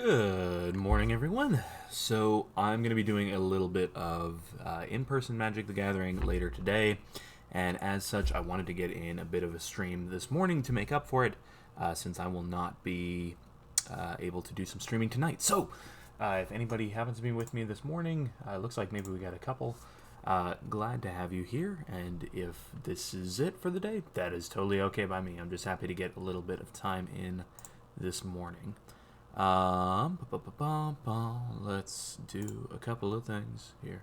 Good morning, everyone. So I'm going to be doing a little bit of in-person Magic the Gathering later today, and as such, I wanted to get in a bit of a stream this morning to make up for it, since I will not be able to do some streaming tonight. So, if anybody happens to be with me this morning, looks like maybe we got a couple. Glad to have you here, and if this is it for the day, that is totally okay by me. I'm just happy to get a little bit of time in this morning. Let's do a couple of things here.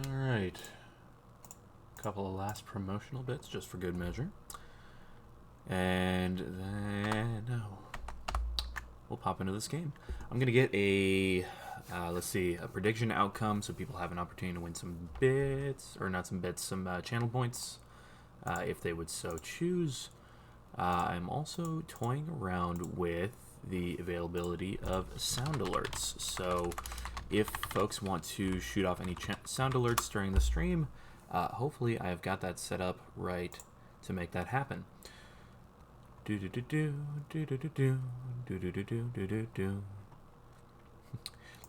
Alright. Couple of last promotional bits just for good measure. And then we'll pop into this game. I'm going to get a, let's see, a prediction outcome so people have an opportunity to win some bits, or not some bits, some channel points, if they would so choose. I'm also toying around with the availability of sound alerts. So if folks want to shoot off any sound alerts during the stream, hopefully I've got that set up right to make that happen.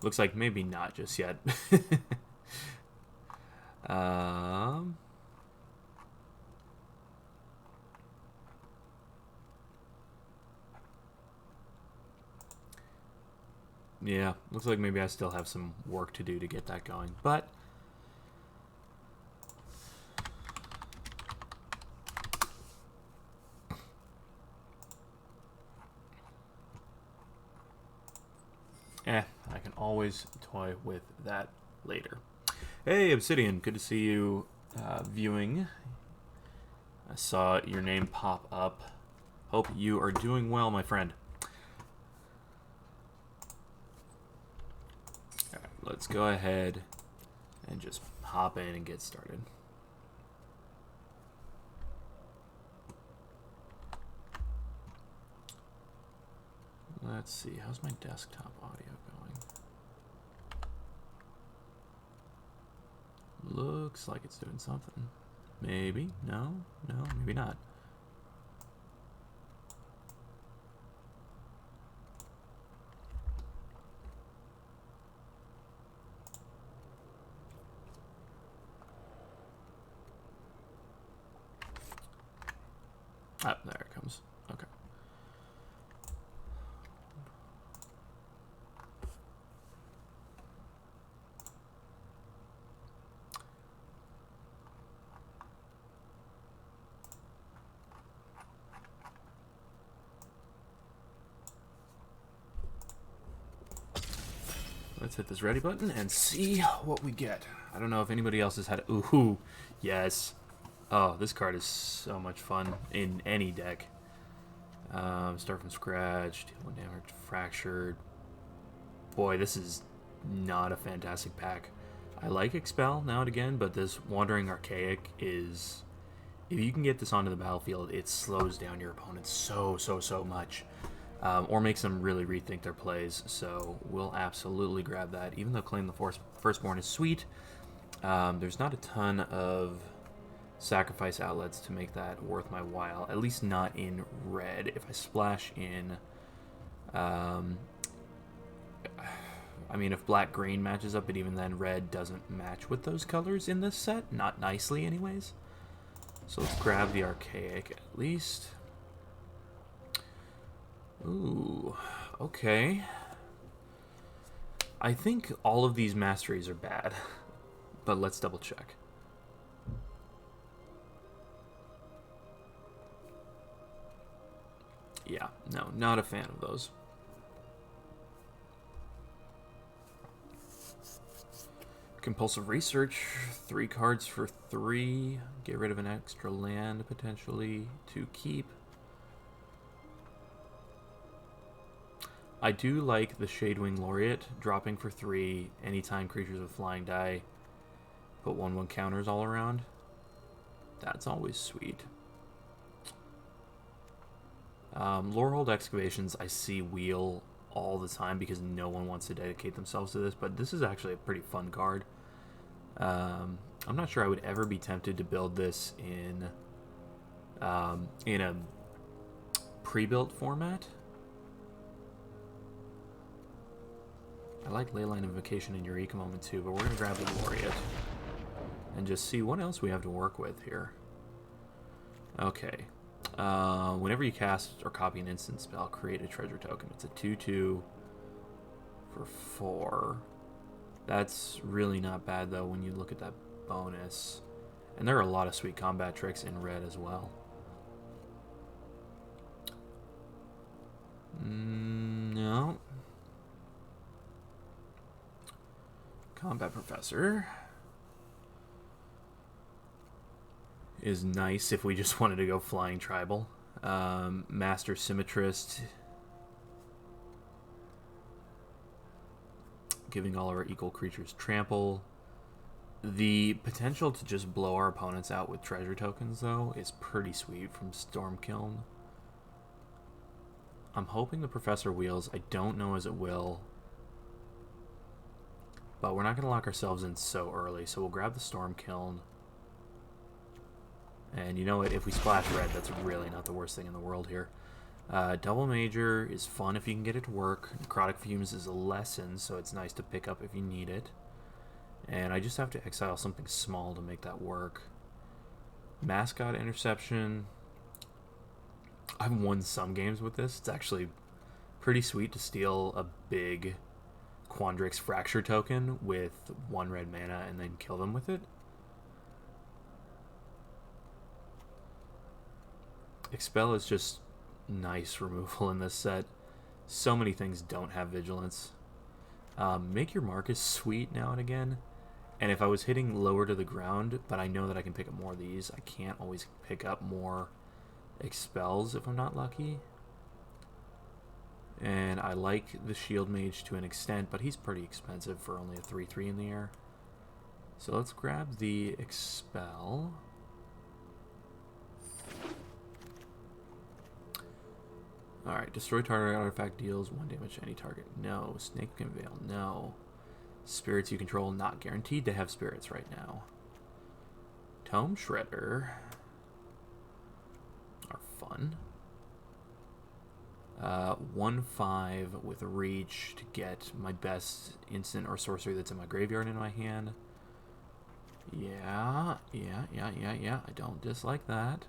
Looks like maybe not just yet. Yeah, looks like maybe I still have some work to do to get that going, but I can always toy with that later. Hey, Obsidian, good to see you viewing. I saw your name pop up. Hope you are doing well, my friend. All right, let's go ahead and just hop in and get started. Let's see, how's my desktop audio going? Looks like it's doing something. Maybe, no, maybe not. Ah, there it comes. Okay. Let's hit this ready button and see what we get. I don't know if anybody else has had... Ooh, yes. Oh, this card is so much fun in any deck. Start from scratch, deal 1 damage, fractured. Boy, this is not a fantastic pack. I like Expel now and again, but this Wandering Archaic is... If you can get this onto the battlefield, it slows down your opponent so much. Or makes them really rethink their plays, so we'll absolutely grab that. Even though Claim the Firstborn is sweet, there's not a ton of sacrifice outlets to make that worth my while, at least not in red. If I splash in... I mean, if black-green matches up, but even then red doesn't match with those colors in this set. Not nicely, anyways. So let's grab the Archaic, at least. Ooh, okay. I think all of these masteries are bad, but let's double check. Yeah, no, not a fan of those. Compulsive Research, 3 cards for 3. Get rid of an extra land, potentially, to keep. I do like the Shadewing Laureate, dropping for 3 anytime creatures with flying die put 1/1 counters all around. That's always sweet. Lorehold Excavations, I see wheel all the time because no one wants to dedicate themselves to this, but this is actually a pretty fun card. I'm not sure I would ever be tempted to build this in a pre-built format. I like Leyline Invocation and Eureka Moment too, but we're going to grab the Laureate and just see what else we have to work with here. Okay. Whenever you cast or copy an instant spell, create a treasure token. It's a 2/2 for 4. That's really not bad, though, when you look at that bonus. And there are a lot of sweet combat tricks in red as well. No. Combat Professor is nice if we just wanted to go flying tribal. Master Symmetrist, giving all of our equal creatures trample. The potential to just blow our opponents out with treasure tokens, though, is pretty sweet from Stormkiln. I'm hoping the Professor wheels. I don't know as it will. But we're not going to lock ourselves in so early, so we'll grab the Stormkiln. And you know what? If we splash red, that's really not the worst thing in the world here. Double Major is fun if you can get it to work. Necrotic Fumes is a lesson, so it's nice to pick up if you need it. And I just have to exile something small to make that work. Mascot Interception. I've won some games with this. It's actually pretty sweet to steal a big Quandrix Fracture token with 1 red mana and then kill them with it. Expel is just nice removal in this set. So many things don't have vigilance. Make Your Mark is sweet now and again. And if I was hitting lower to the ground, but I know that I can pick up more of these, I can't always pick up more Expels if I'm not lucky. And I like the Shield Mage to an extent, but he's pretty expensive for only a 3/3 in the air. So let's grab the Expel. Alright, destroy target artifact deals 1 damage to any target. No. Snakeskin Veil. No. Spirits you control, not guaranteed to have spirits right now. Tome Shredder are fun. 1/5 with a reach to get my best instant or sorcery that's in my graveyard in my hand. Yeah. I don't dislike that.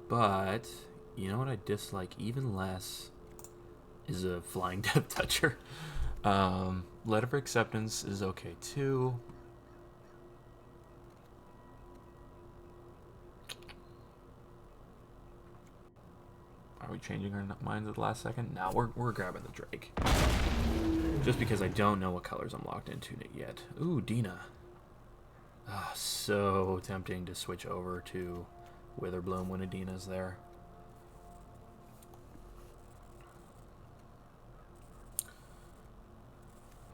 But, you know what I dislike even less is a Flying Death Toucher. Letter of Acceptance is okay too. Are we changing our minds at the last second? No, we're grabbing the Drake. Just because I don't know what colors I'm locked into yet. Ooh, Dina. Oh, so tempting to switch over to Witherbloom when Adina's there.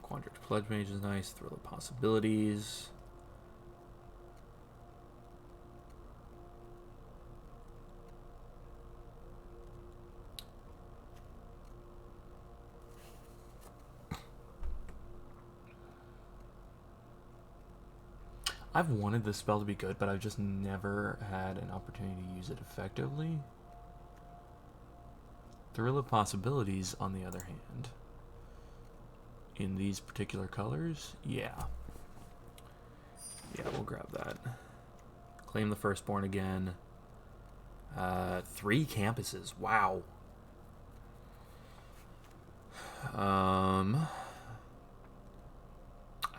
Quandrix Pledge Mage is nice. Thrill of Possibilities. I've wanted this spell to be good, but I've just never had an opportunity to use it effectively. Thrill of Possibilities, on the other hand, in these particular colors, yeah, we'll grab that. Claim the Firstborn again. 3 campuses, wow.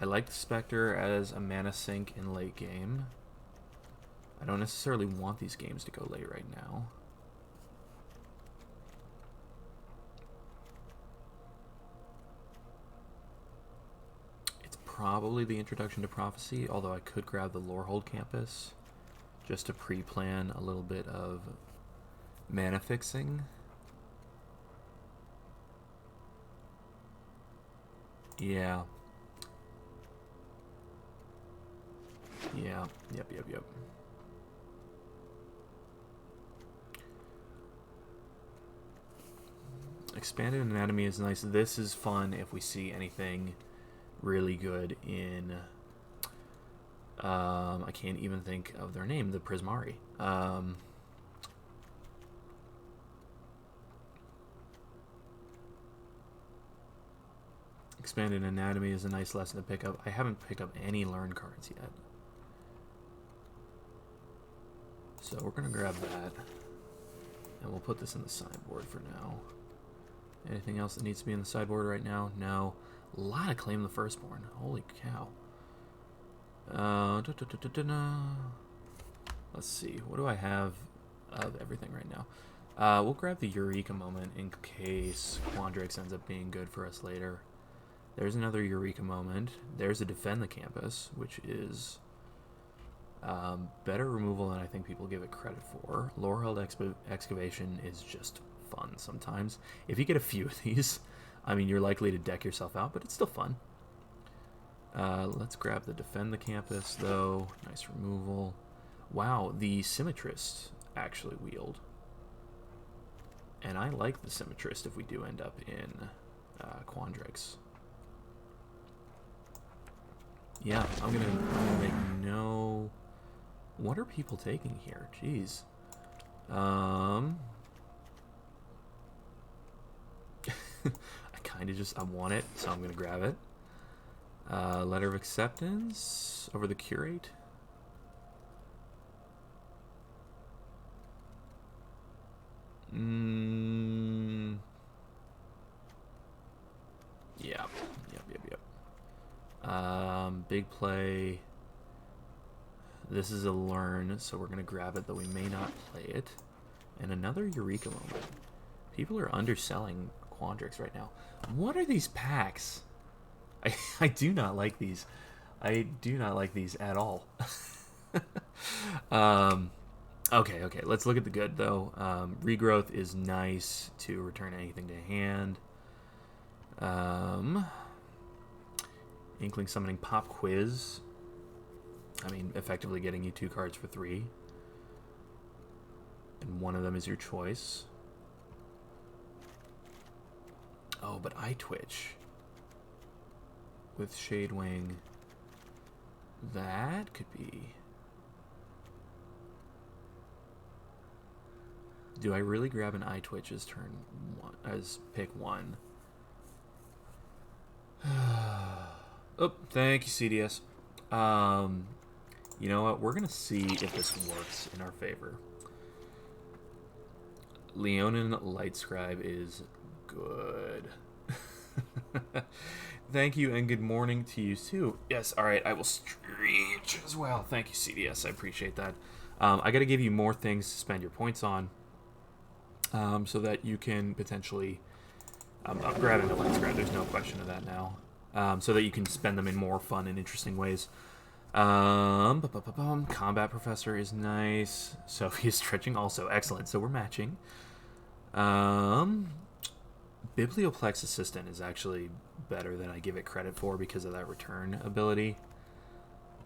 I like the Spectre as a mana sink in late game. I don't necessarily want these games to go late right now. It's probably the Introduction to Prophecy, although I could grab the Lorehold Campus just to pre-plan a little bit of mana fixing. Yeah. Yeah, yep. Expanded Anatomy is nice. This is fun if we see anything really good in... I can't even think of their name, the Prismari. Expanded Anatomy is a nice lesson to pick up. I haven't picked up any learn cards yet. So we're going to grab that, and we'll put this in the sideboard for now. Anything else that needs to be in the sideboard right now? No. A lot of Claim the Firstborn. Holy cow. Let's see. What do I have of everything right now? We'll grab the Eureka Moment in case Quandrix ends up being good for us later. There's another Eureka Moment. There's a Defend the Campus, which is... better removal than I think people give it credit for. Lorehold Excavation is just fun sometimes. If you get a few of these, I mean, you're likely to deck yourself out, but it's still fun. Let's grab the Defend the Campus, though. Nice removal. Wow, the Symmetrist actually wheeled. And I like the Symmetrist if we do end up in Quandrix. Yeah, I'm gonna make no... What are people taking here? Jeez. I kind of just... I want it, so I'm going to grab it. Letter of Acceptance over the Curate. Yeah. Yep. Big play... This is a learn, so we're going to grab it, though we may not play it. And another Eureka Moment. People are underselling Quandrix right now. What are these packs? I do not like these. I do not like these at all. Okay, let's look at the good, though. Regrowth is nice to return anything to hand. Inkling Summoning Pop Quiz. I mean, effectively getting you 2 cards for 3. And one of them is your choice. Oh, but I Twitch. With Shadewing. That could be... Do I really grab an iTwitch as turn 1, as pick 1? Oh, thank you, CDS. You know what? We're going to see if this works in our favor. Leonin Lightscribe is good. Thank you, and good morning to you too. Yes, all right, I will stretch as well. Thank you, CDS. I appreciate that. I got to give you more things to spend your points on, so that you can potentially. I'm grabbing the Lightscribe. There's no question of that now. So that you can spend them in more fun and interesting ways. Combat Professor is nice. Sophie is stretching also. Excellent. So we're matching. Biblioplex Assistant is actually better than I give it credit for because of that return ability.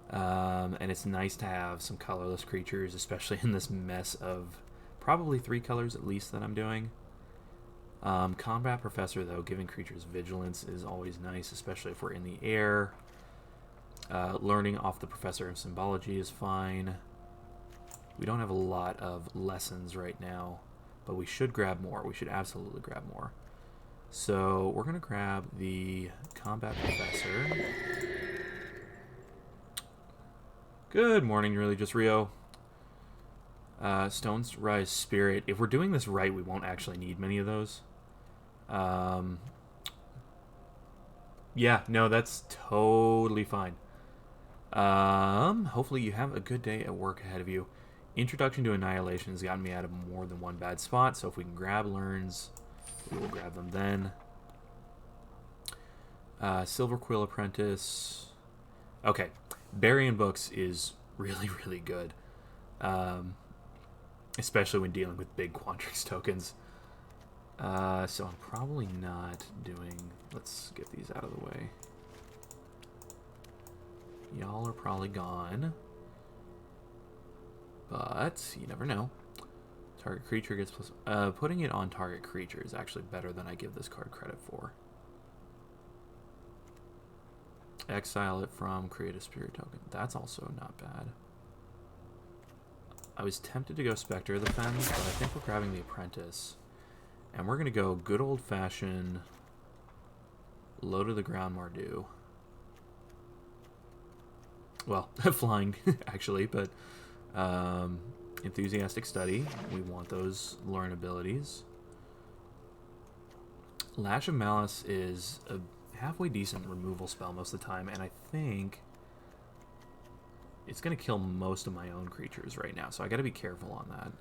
And it's nice to have some colorless creatures, especially in this mess of probably 3 colors at least that I'm doing. Combat Professor, though, giving creatures vigilance is always nice, especially if we're in the air. Learning off the Professor of Symbology is fine. We don't have a lot of lessons right now, but we should grab more. We should absolutely grab more. So we're going to grab the Combat Professor. Good morning, really just Rio. Stone's Rise Spirit. If we're doing this right, we won't actually need many of those. Yeah, no, that's totally fine. Hopefully you have a good day at work ahead of you. Introduction to Annihilation has gotten me out of more than one bad spot, so if we can grab learns, we will grab them then. Silver Quill Apprentice. Okay, Burying Books is really, really good. Especially when dealing with big Quandrix tokens. So I'm probably not doing... Let's get these out of the way. Y'all are probably gone. But you never know. Target creature gets plus... putting it on target creature is actually better than I give this card credit for. Exile it from create a spirit token. That's also not bad. I was tempted to go Spectre of the Fens, but I think we're grabbing the Apprentice. And we're going to go good old-fashioned low to the ground Mardu. Well, flying, actually, but enthusiastic study. We want those learn abilities. Lash of Malice is a halfway decent removal spell most of the time, and I think it's going to kill most of my own creatures right now, so I got to be careful on that.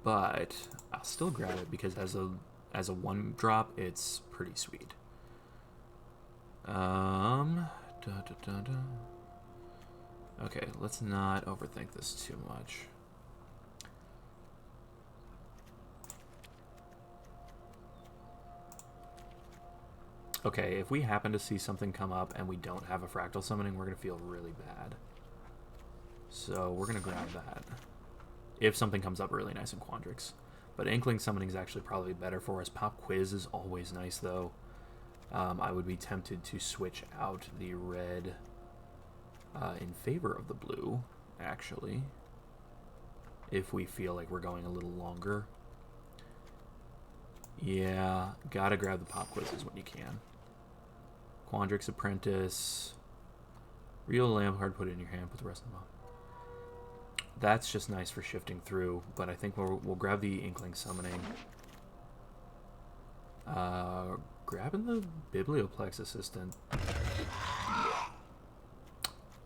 But I'll still grab it because as a 1-drop, it's pretty sweet. Okay, let's not overthink this too much. Okay, if we happen to see something come up and we don't have a Fractal Summoning, we're going to feel really bad. So we're going to grab that. If something comes up really nice in Quandrix. But Inkling Summoning is actually probably better for us. Pop Quiz is always nice, though. I would be tempted to switch out the red in favor of the blue, actually. If we feel like we're going a little longer. Yeah, gotta grab the Pop Quizzes when you can. Quandrix Apprentice. Real Lampard, put it in your hand, put the rest in the box. That's just nice for shifting through, but I think we'll grab the Inkling Summoning. Grabbing the Biblioplex Assistant.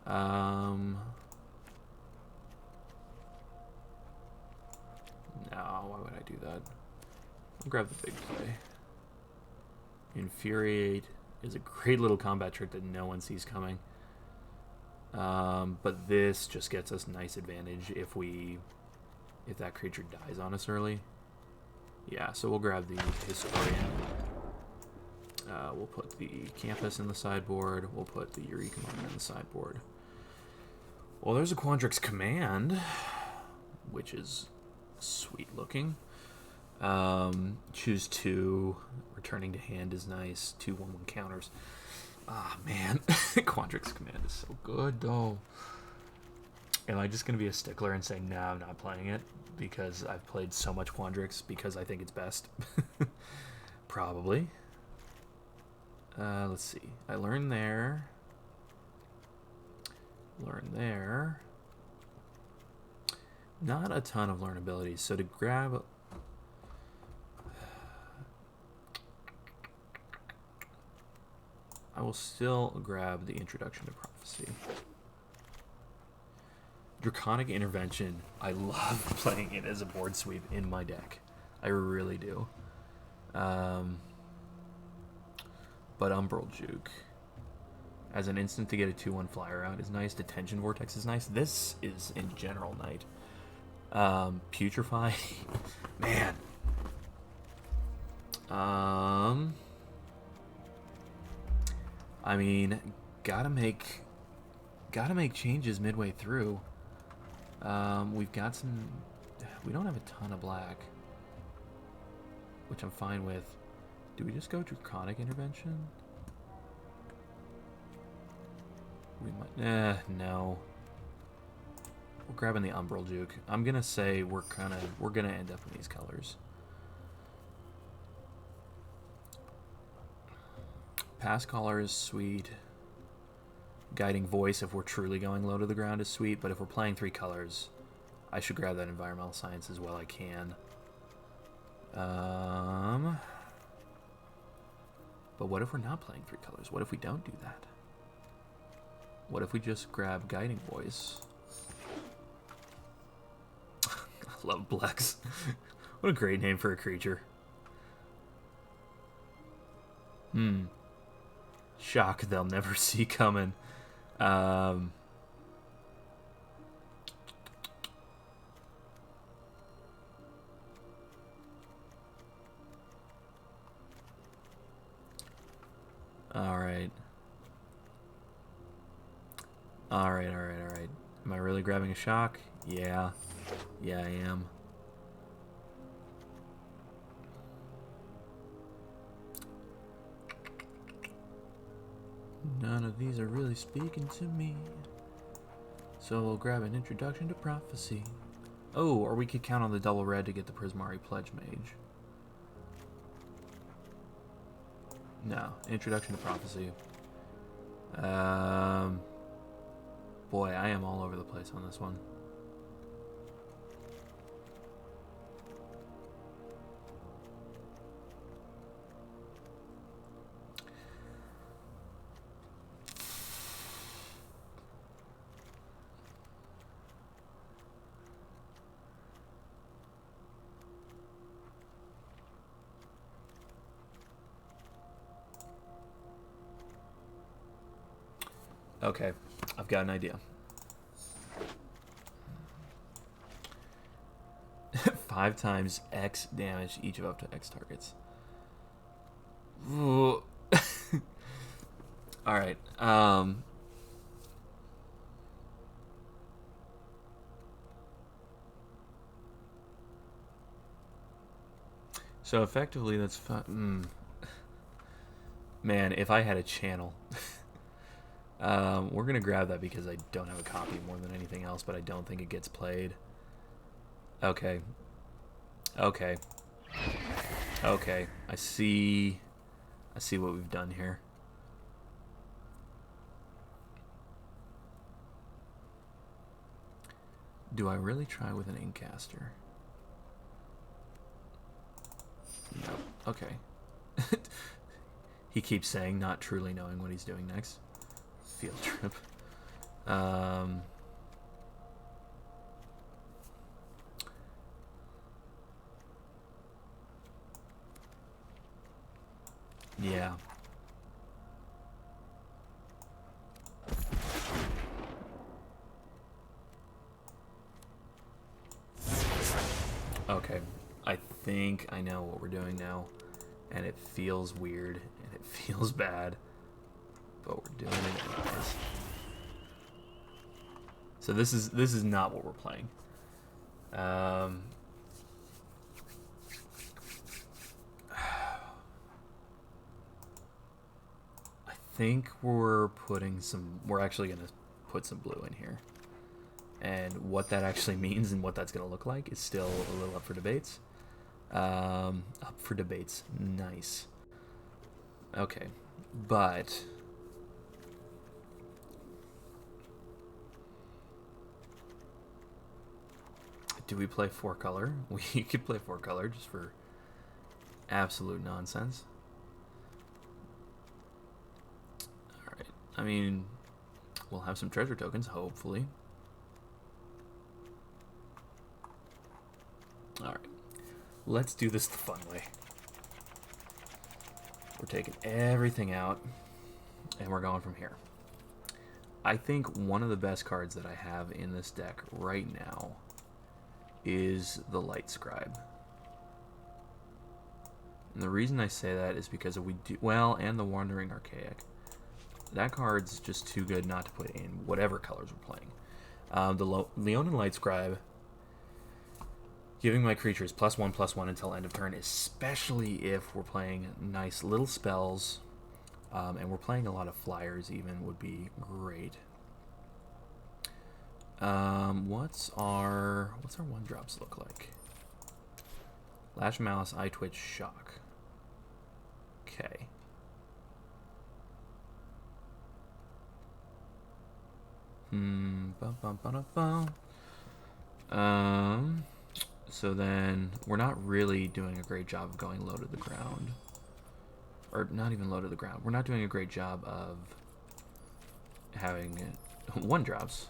No, why would I do that? I'll grab the big play. Infuriate is a great little combat trick that no one sees coming. But this just gets us nice advantage if that creature dies on us early. Yeah, so we'll grab the Historian. We'll put the Campus in the sideboard. We'll put the Eureka Moment in the sideboard. Well, there's a Quandrix Command, which is sweet looking. Choose 2. Returning to hand is nice. 2 1/1 counters. Ah, man. Quandrix Command is so good, though. Am I just going to be a stickler and say, no, I'm not playing it because I've played so much Quandrix because I think it's best? Probably. Let's see. I learned there. Learn there. not a ton of learn abilities. So to grab... I will still grab the Introduction to Prophecy. Draconic Intervention. I love playing it as a board sweep in my deck. I really do. But Umbral Juke. As an instant to get a 2/1 flyer out is nice. Detention Vortex is nice. This is, in general, night. Putrefy. Man. I mean, gotta make changes midway through. We've got some... We don't have a ton of black, which I'm fine with. Do we just go Draconic Intervention? We might... no. We're grabbing the Umbral Juke. I'm gonna say we're gonna end up in these colors. Pass Caller is sweet. Guiding Voice, if we're truly going low to the ground, is sweet, but if we're playing 3 colors, I should grab that Environmental Science as well. I can. But what if we're not playing 3 colors? What if we don't do that? What if we just grab Guiding Voice? I love Blex. What a great name for a creature. Shock they'll never see coming. Alright. Alright. Am I really grabbing a shock? Yeah. Yeah, I am. None of these are really speaking to me. So we'll grab an Introduction to Prophecy. Oh, or we could count on the double red to get the Prismari Pledge Mage. No, Introduction to Prophecy. Boy, I am all over the place on this one. Okay, I've got an idea. 5 times X damage each of up to X targets. Alright, so effectively that's Man, if I had a channel... we're gonna grab that because I don't have a copy more than anything else, but I don't think it gets played. Okay. I see what we've done here. Do I really try with an Inkcaster? No. Okay. He keeps saying, not truly knowing what he's doing next. Field trip. Yeah. Okay. I think I know what we're doing now, and it feels weird and it feels bad. But we're doing it anyways. So this is not what we're playing. I think we're actually gonna put some blue in here. And what that actually means and what that's gonna look like is still a little up for debates. Nice. Okay. But Do we play 4-color? We could play 4-color just for absolute nonsense. Alright, I mean, we'll have some treasure tokens, hopefully. Alright, let's do this the fun way. We're taking everything out, and we're going from here. I think one of the best cards that I have in this deck right now is the Light Scribe. And the reason I say that is because we do, well, and the Wandering Archaic. That card's just too good not to put in whatever colors we're playing. The Leonin Light Scribe, giving my creatures +1/+1 until end of turn, especially if we're playing nice little spells, and we're playing a lot of flyers even, would be great. What's our 1-drops look like? Lash Malice, Eye Twitch, Shock. Okay. So then we're not really doing a great job of going low to the ground. Or not even low to the ground. We're not doing a great job of having 1-drops.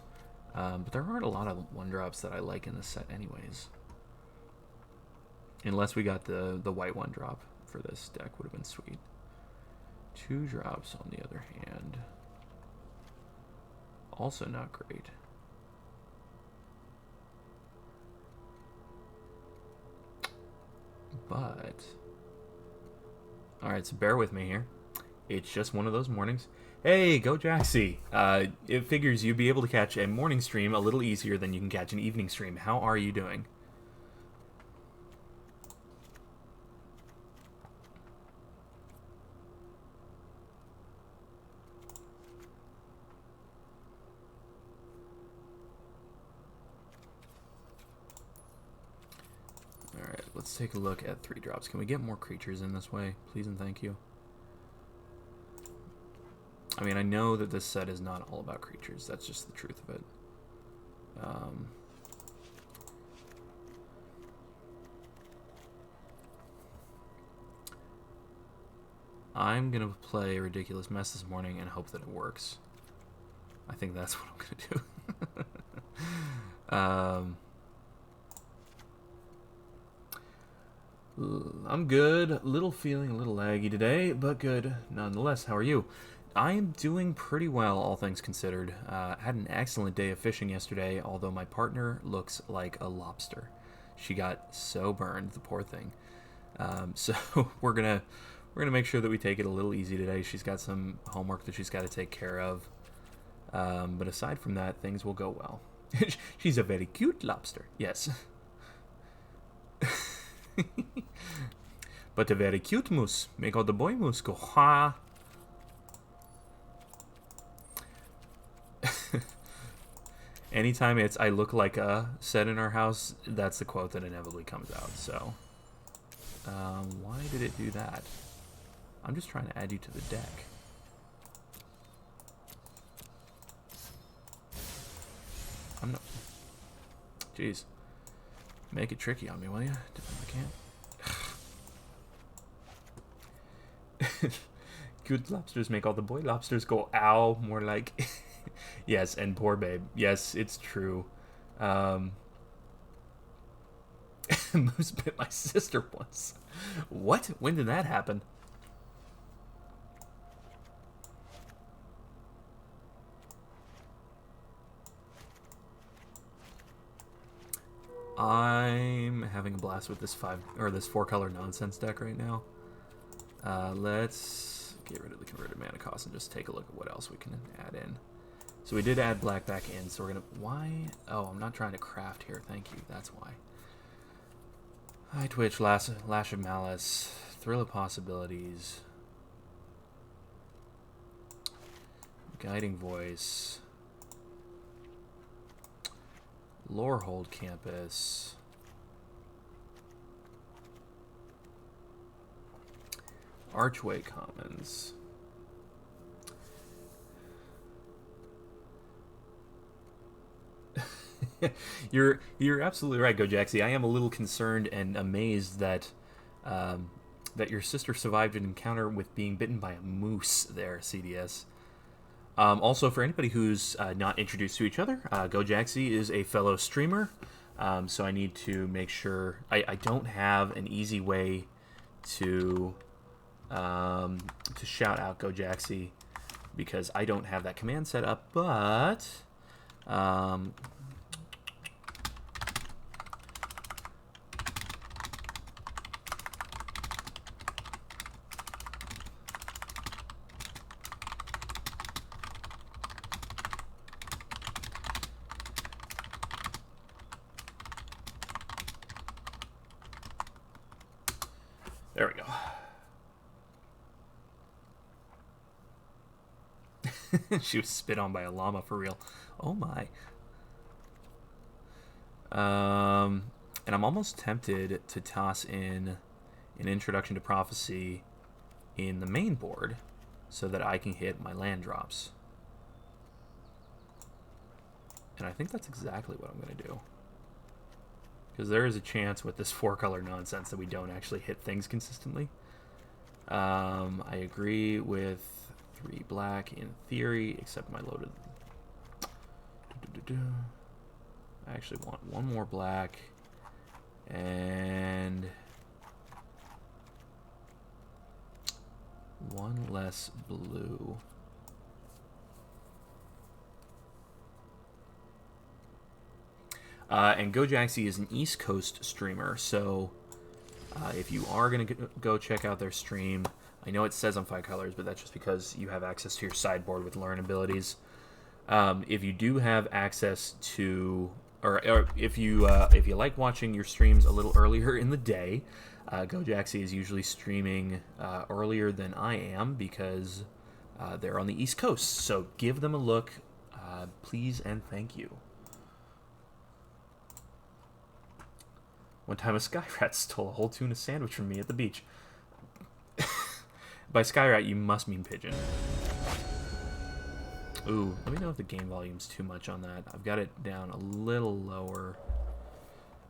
But there aren't a lot of 1-drops that I like in this set anyways. Unless we got the white 1-drop for this deck, would have been sweet. 2-drops on the other hand, also not great. But alright, so bear with me here. It's just one of those mornings. Hey, go Jaxie! It figures you'd be able to catch a morning stream a little easier than you can catch an evening stream. How are you doing? Alright, let's take a look at 3-drops. Can we get more creatures in this way? Please and thank you. I mean, I know that this set is not all about creatures. That's just the truth of it. I'm going to play a Ridiculous Mess this morning and hope that it works. I think that's what I'm going to do. I'm good. Feeling a little laggy today, but good nonetheless. How are you? I am doing pretty well, all things considered. Had an excellent day of fishing yesterday, although my partner looks like a lobster. She got so burned, the poor thing. So we're gonna make sure that we take it a little easy today. She's got some homework that she's got to take care of. But aside from that, things will go well. She's a very cute lobster, yes. But a very cute moose. Make all the boy moose go ha. Anytime it's I look like a set in our house, that's the quote that inevitably comes out. So, why did it do that? I'm just trying to add you to the deck. I'm not. Jeez. Make it tricky on me, will you? I can't. Good lobsters make all the boy lobsters go ow. More like. Yes, and poor babe. Yes, it's true. Moose bit my sister once. What? When did that happen? I'm having a blast with this 4-color nonsense deck right now. Let's get rid of the converted mana cost and just take a look at what else we can add in. So we did add black back in, so we're gonna... Why? Oh, I'm not trying to craft here. Thank you. That's why. Eye Twitch, Lash of Malice, Thrill of Possibilities, Guiding Voice, Lorehold Campus, Archway Commons, You're absolutely right, Gojaxi. I am a little concerned and amazed that that your sister survived an encounter with being bitten by a moose there, CDS. Also, for anybody who's not introduced to each other, Gojaxi is a fellow streamer, so I need to make sure I don't have an easy way to shout out Gojaxi because I don't have that command set up, but there we go. She was spit on by a llama for real. Oh my. And I'm almost tempted to toss in an Introduction to Prophecy in the main board so that I can hit my land drops. And I think that's exactly what I'm going to do. Because there is a chance with this 4-color nonsense that we don't actually hit things consistently. I agree with 3 black in theory, except my loaded... I actually want 1 more black and 1 less blue. And Gojaxi is an East Coast streamer, so if you are going to go check out their stream, I know it says on 5 colors, but that's just because you have access to your sideboard with learn abilities. If you do have access to, or if you like watching your streams a little earlier in the day, Gojaxi is usually streaming earlier than I am because they're on the East Coast. So give them a look, please and thank you. One time a Skyrat stole a whole tuna sandwich from me at the beach. By Skyrat, you must mean pigeon. Ooh, let me know if the game volume's too much on that. I've got it down a little lower.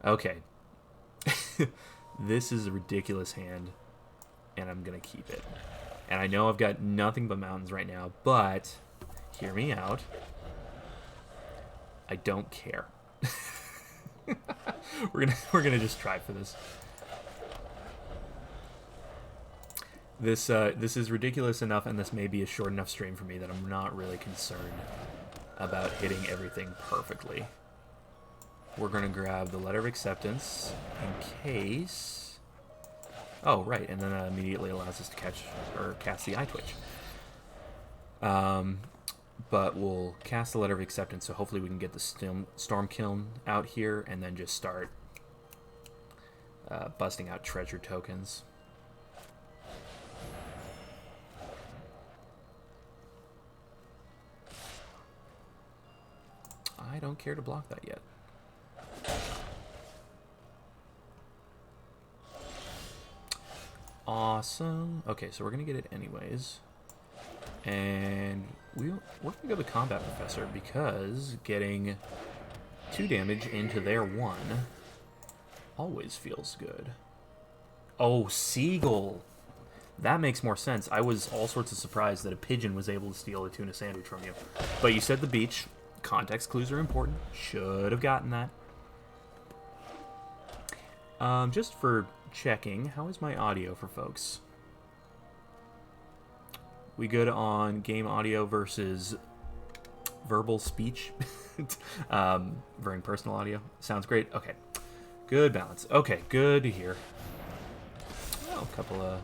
Okay. This is a ridiculous hand, and I'm going to keep it. And I know I've got nothing but mountains right now, but hear me out. I don't care. We're gonna just try for this. This is ridiculous enough, and this may be a short enough stream for me that I'm not really concerned about hitting everything perfectly. We're gonna grab the letter of acceptance in case. Oh, right, and then that immediately allows us to catch or cast the eye twitch. But we'll cast the letter of acceptance, so hopefully we can get the storm kiln out here and then just start busting out treasure tokens. I don't care to block that yet. Awesome. Okay, so we're going to get it anyways. And we're going to go the Combat Professor because getting 2 damage into their 1 always feels good. Oh, Seagull. That makes more sense. I was all sorts of surprised that a pigeon was able to steal a tuna sandwich from you. But you said the beach. Context clues are important. Should have gotten that. Just for checking, how is my audio for folks? We good on game audio versus verbal speech? Very personal audio. Sounds great. Okay. Good balance. Okay, good to hear. Oh, a couple of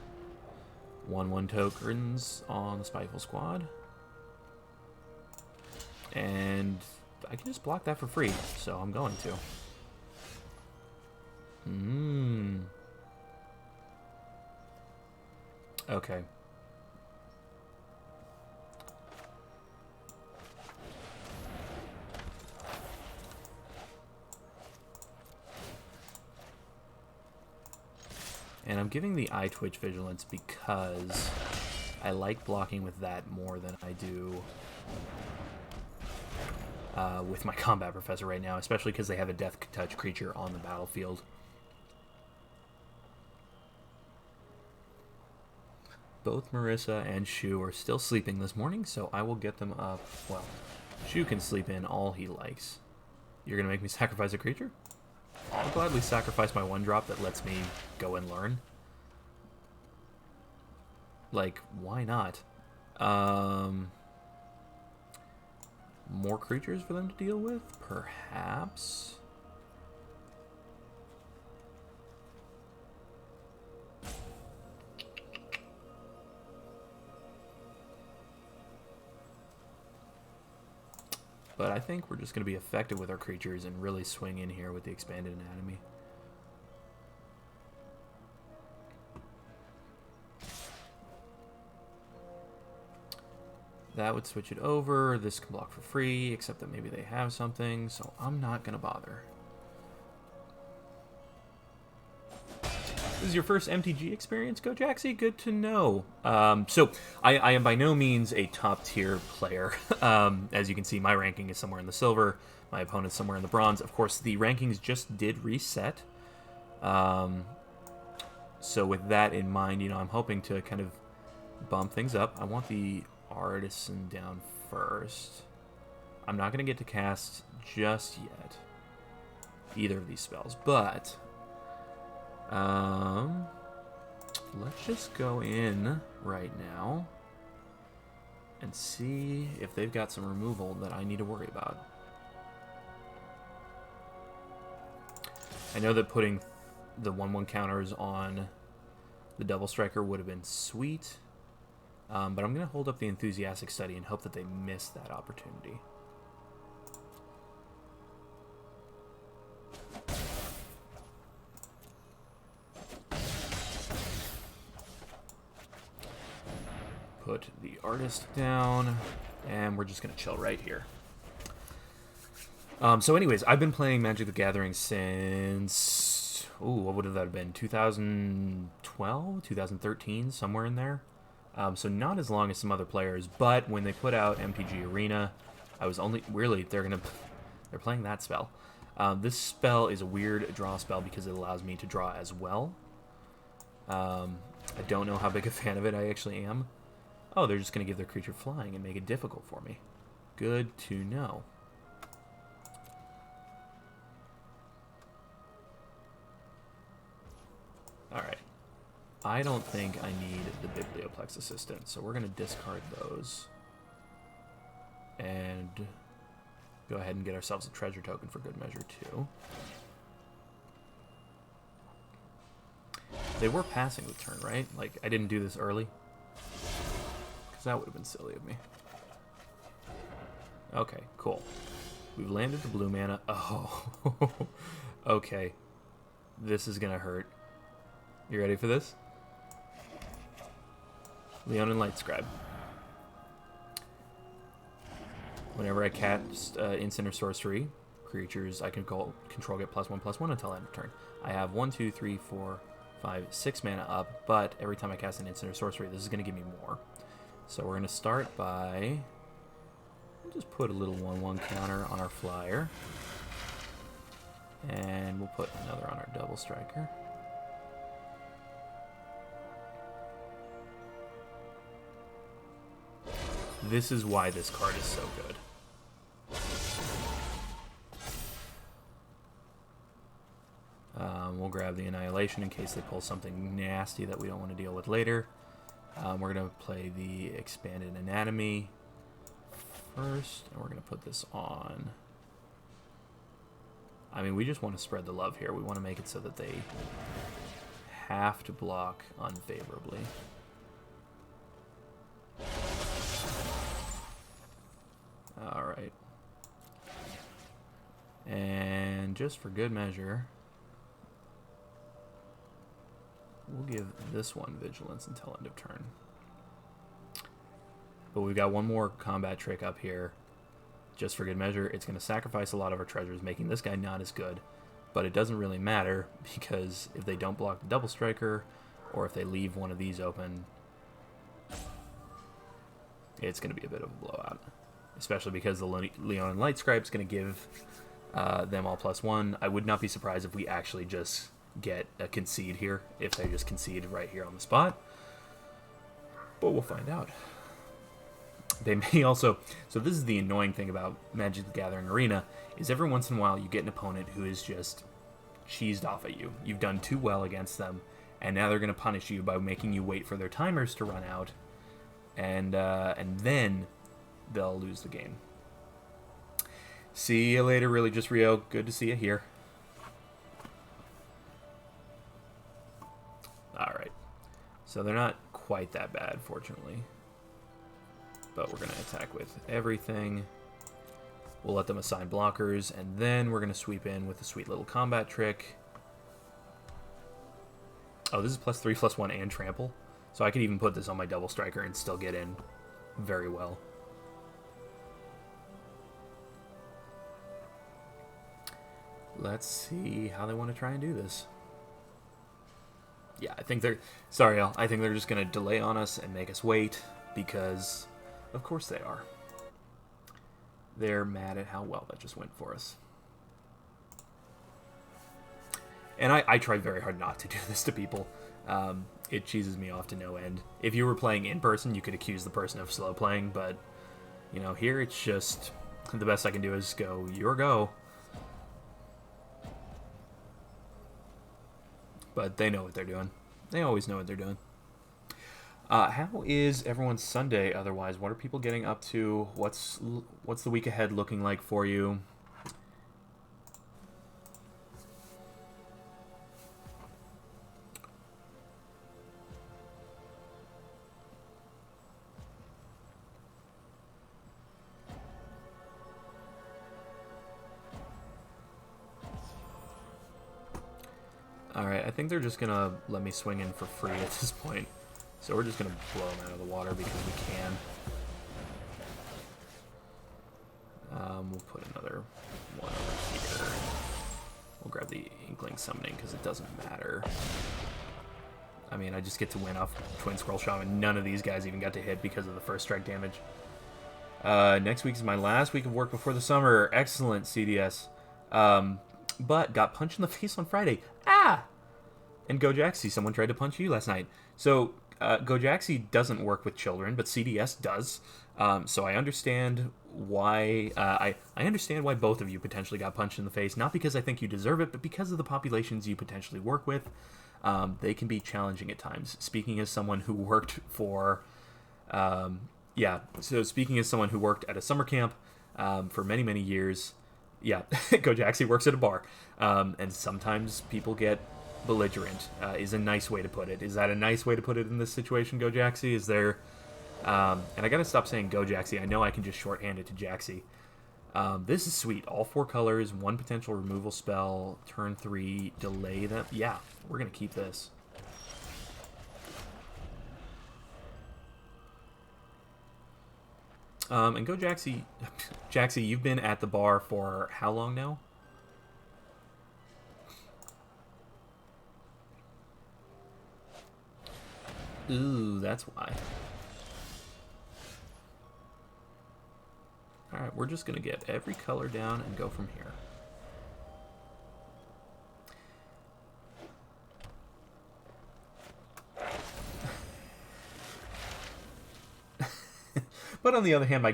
1/1 tokens on the Spiteful Squad. And I can just block that for free, so I'm going to. Okay. And I'm giving the Eye Twitch Vigilance because I like blocking with that more than I do with my combat professor right now, especially because they have a death touch creature on the battlefield. Both Marissa and Shu are still sleeping this morning, so I will get them up. Well, Shu can sleep in all he likes. You're going to make me sacrifice a creature? I'll gladly sacrifice my 1-drop that lets me go and learn. Like, why not? More creatures for them to deal with? Perhaps. But I think we're just going to be effective with our creatures and really swing in here with the expanded anatomy. That would switch it over. This can block for free, except that maybe they have something, so I'm not going to bother. This is your first MTG experience, Go Jaxie? Good to know. So I am by no means a top-tier player. As you can see, my ranking is somewhere in the silver. My opponent's somewhere in the bronze. Of course, the rankings just did reset. So with that in mind, you know, I'm hoping to kind of bump things up. I want the Artisan down first. I'm not going to get to cast just yet either of these spells, but let's just go in right now and see if they've got some removal that I need to worry about. I know that putting the 1/1 counters on the Double Striker would have been sweet, but I'm going to hold up the Enthusiastic Study and hope that they miss that opportunity. Put the Artist down, and we're just going to chill right here. So anyways, I've been playing Magic the Gathering since, what would that have been, 2012, 2013, somewhere in there. So not as long as some other players, but when they put out MTG Arena, I was only, really, they're playing that spell. This spell is a weird draw spell because it allows me to draw as well. I don't know how big a fan of it I actually am. Oh, they're just going to give their creature flying and make it difficult for me. Good to know. Alright. I don't think I need the Biblioplex Assistant, so we're going to discard those. And go ahead and get ourselves a treasure token for good measure, too. They were passing the turn, right? Like, I didn't do this early. That would have been silly of me. Okay, cool. We've landed the blue mana. Oh, okay. This is gonna hurt. You ready for this? Leonin Lightscribe. Whenever I cast instant or sorcery, creatures I can control get +1/+1 until end of turn. I have 1, 2, 3, 4, 5, 6 mana up, but every time I cast an instant or sorcery, this is gonna give me more. So we're going to start by, we'll just put a little 1/1 counter on our flyer. And we'll put another on our Double Striker. This is why this card is so good. We'll grab the Annihilation in case they pull something nasty that we don't want to deal with later. We're going to play the Expanded Anatomy first, and we're going to put this on. I mean, we just want to spread the love here. We want to make it so that they have to block unfavorably. Alright. And just for good measure, we'll give this one Vigilance until end of turn. But we've got one more combat trick up here. Just for good measure, it's going to sacrifice a lot of our treasures, making this guy not as good. But it doesn't really matter, because if they don't block the Double Striker, or if they leave one of these open, it's going to be a bit of a blowout. especially because the Leon and Light Scribe is going to give them all +1. I would not be surprised if we actually just get a concede here, if they just concede right here on the spot. But we'll find out. They may also... So this is the annoying thing about Magic the Gathering Arena, is every once in a while you get an opponent who is just cheesed off at you. You've done too well against them, and now they're going to punish you by making you wait for their timers to run out, and then they'll lose the game. See you later, Really Just Rio. Good to see you here. Alright. So they're not quite that bad, fortunately. But we're going to attack with everything. We'll let them assign blockers, and then we're going to sweep in with a sweet little combat trick. Oh, this is +3/+1 and trample. So I could even put this on my double striker and still get in very well. Let's see how they want to try and do this. Yeah, I think they're... Sorry, Al. I think they're just going to delay on us and make us wait, because of course they are. They're mad at how well that just went for us. And I try very hard not to do this to people. It cheeses me off to no end. If you were playing in person, you could accuse the person of slow playing, but, you know, here it's just... The best I can do is go, your go. But they know what they're doing. They always know what they're doing. How is everyone's Sunday otherwise? What are people getting up to? What's the week ahead looking like for you? Alright, I think they're just going to let me swing in for free at this point. So we're just going to blow them out of the water because we can. We'll put another one over here. We'll grab the Inkling Summoning because it doesn't matter. I mean, I just get to win off Twin Scroll Shaman. None of these guys even got to hit because of the first strike damage. Next week is my last week of work before the summer. Excellent, CDS. But got punched in the face on Friday. Ah! And Gojaxi, someone tried to punch you last night. So, Gojaxi doesn't work with children, but CDS does. So I understand why... I understand why both of you potentially got punched in the face. Not because I think you deserve it, but because of the populations you potentially work with. They can be challenging at times. Speaking as someone who worked for... speaking as someone who worked at a summer camp for many, many years... Yeah, Gojaxi works at a bar. And sometimes people get belligerent, is a nice way to put it. Is that a nice way to put it in this situation, Gojaxi? Is there... and I gotta stop saying Gojaxi. I know I can just shorthand it to Jaxi. This is sweet. All 4 colors, 1 potential removal spell, turn 3, delay them. Yeah, we're gonna keep this. And Gojaxi... Jaxi, you've been at the bar for how long now? Ooh, that's why. Alright, we're just going to get every color down and go from here. But on the other hand,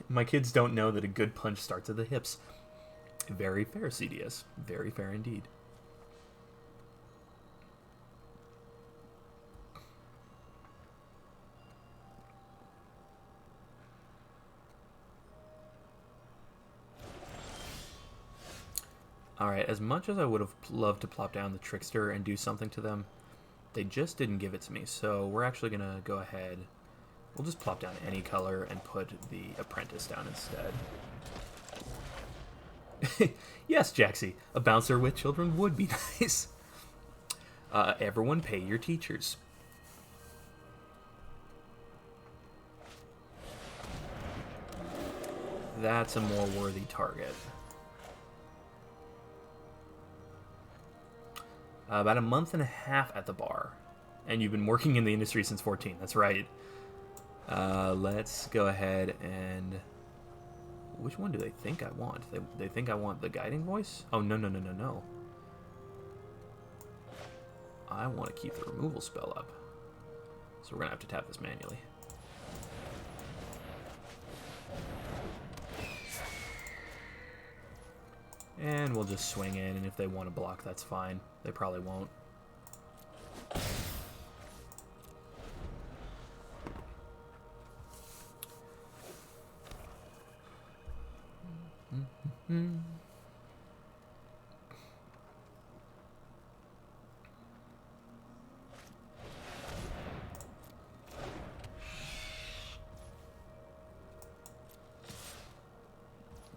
my kids don't know that a good punch starts at the hips. Very fair, CDS. Very fair indeed. Alright, as much as I would have loved to plop down the Trickster and do something to them, they just didn't give it to me. So we're actually going to go ahead... We'll just plop down any color and put the Apprentice down instead. Yes, Jaxi, a bouncer with children would be nice. Everyone pay your teachers. That's a more worthy target. About a month and a half at the bar. And you've been working in the industry since 14, that's right. Let's go ahead and Which one do they think I want? They think I want the guiding voice? Oh, no, no, no, no, no. I want to keep the removal spell up. So we're going to have to tap this manually. And we'll just swing in, and if they want to block, that's fine. They probably won't.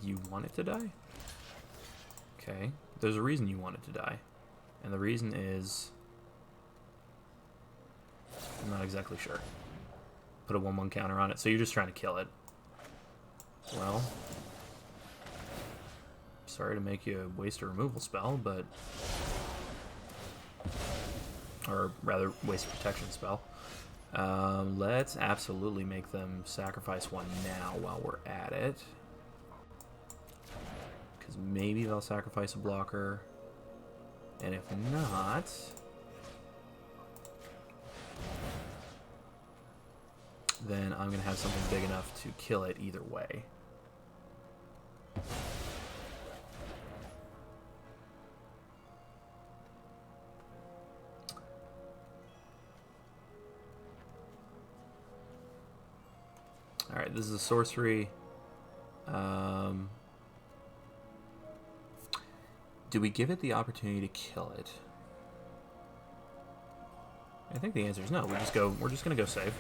You want it to die? Okay. There's a reason you want it to die. And the reason is... I'm not exactly sure. Put a 1/1 counter on it. So you're just trying to kill it. Well... Sorry to make you waste a removal spell, but... Or rather, waste a protection spell. Let's absolutely make them sacrifice one now while we're at it. Because maybe they'll sacrifice a blocker. And if not... then I'm going to have something big enough to kill it either way. Alright, this is a sorcery. Do we give it the opportunity to kill it? I think the answer is no. We're just gonna go save.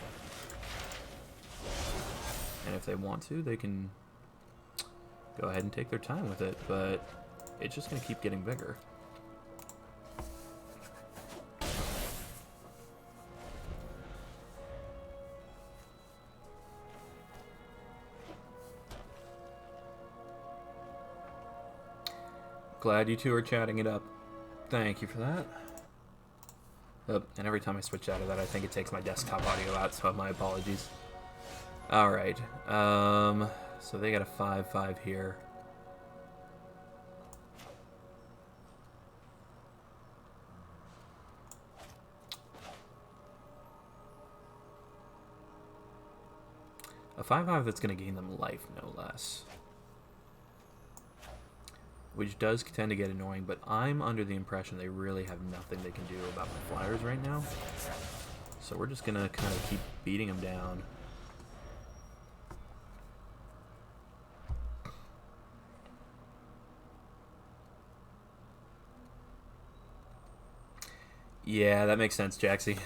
And if they want to, they can go ahead and take their time with it, but it's just gonna keep getting bigger. Glad you two are chatting it up. Thank you for that. And every time I switch out of that, I think it takes my desktop audio out, so my apologies. Alright. So they got a 5/5 here. A 5/5 that's going to gain them life, no less. Which does tend to get annoying, but I'm under the impression they really have nothing they can do about my flyers right now. So we're just going to kind of keep beating them down. Yeah, that makes sense, Jaxie.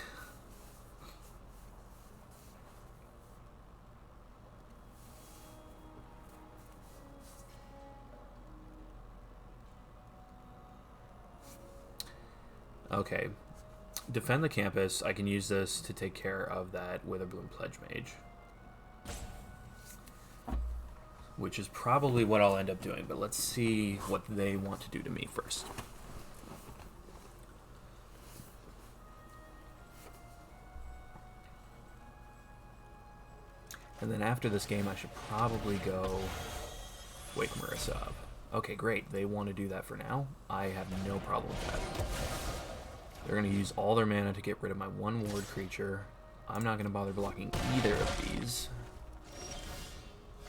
Okay, defend the campus. I can use this to take care of that Witherbloom Pledge Mage, which is probably what I'll end up doing, but let's see what they want to do to me first. And then after this game, I should probably go wake Marissa up. Okay, great. They want to do that for now. I have no problem with that. They're going to use all their mana to get rid of my one ward creature. I'm not going to bother blocking either of these.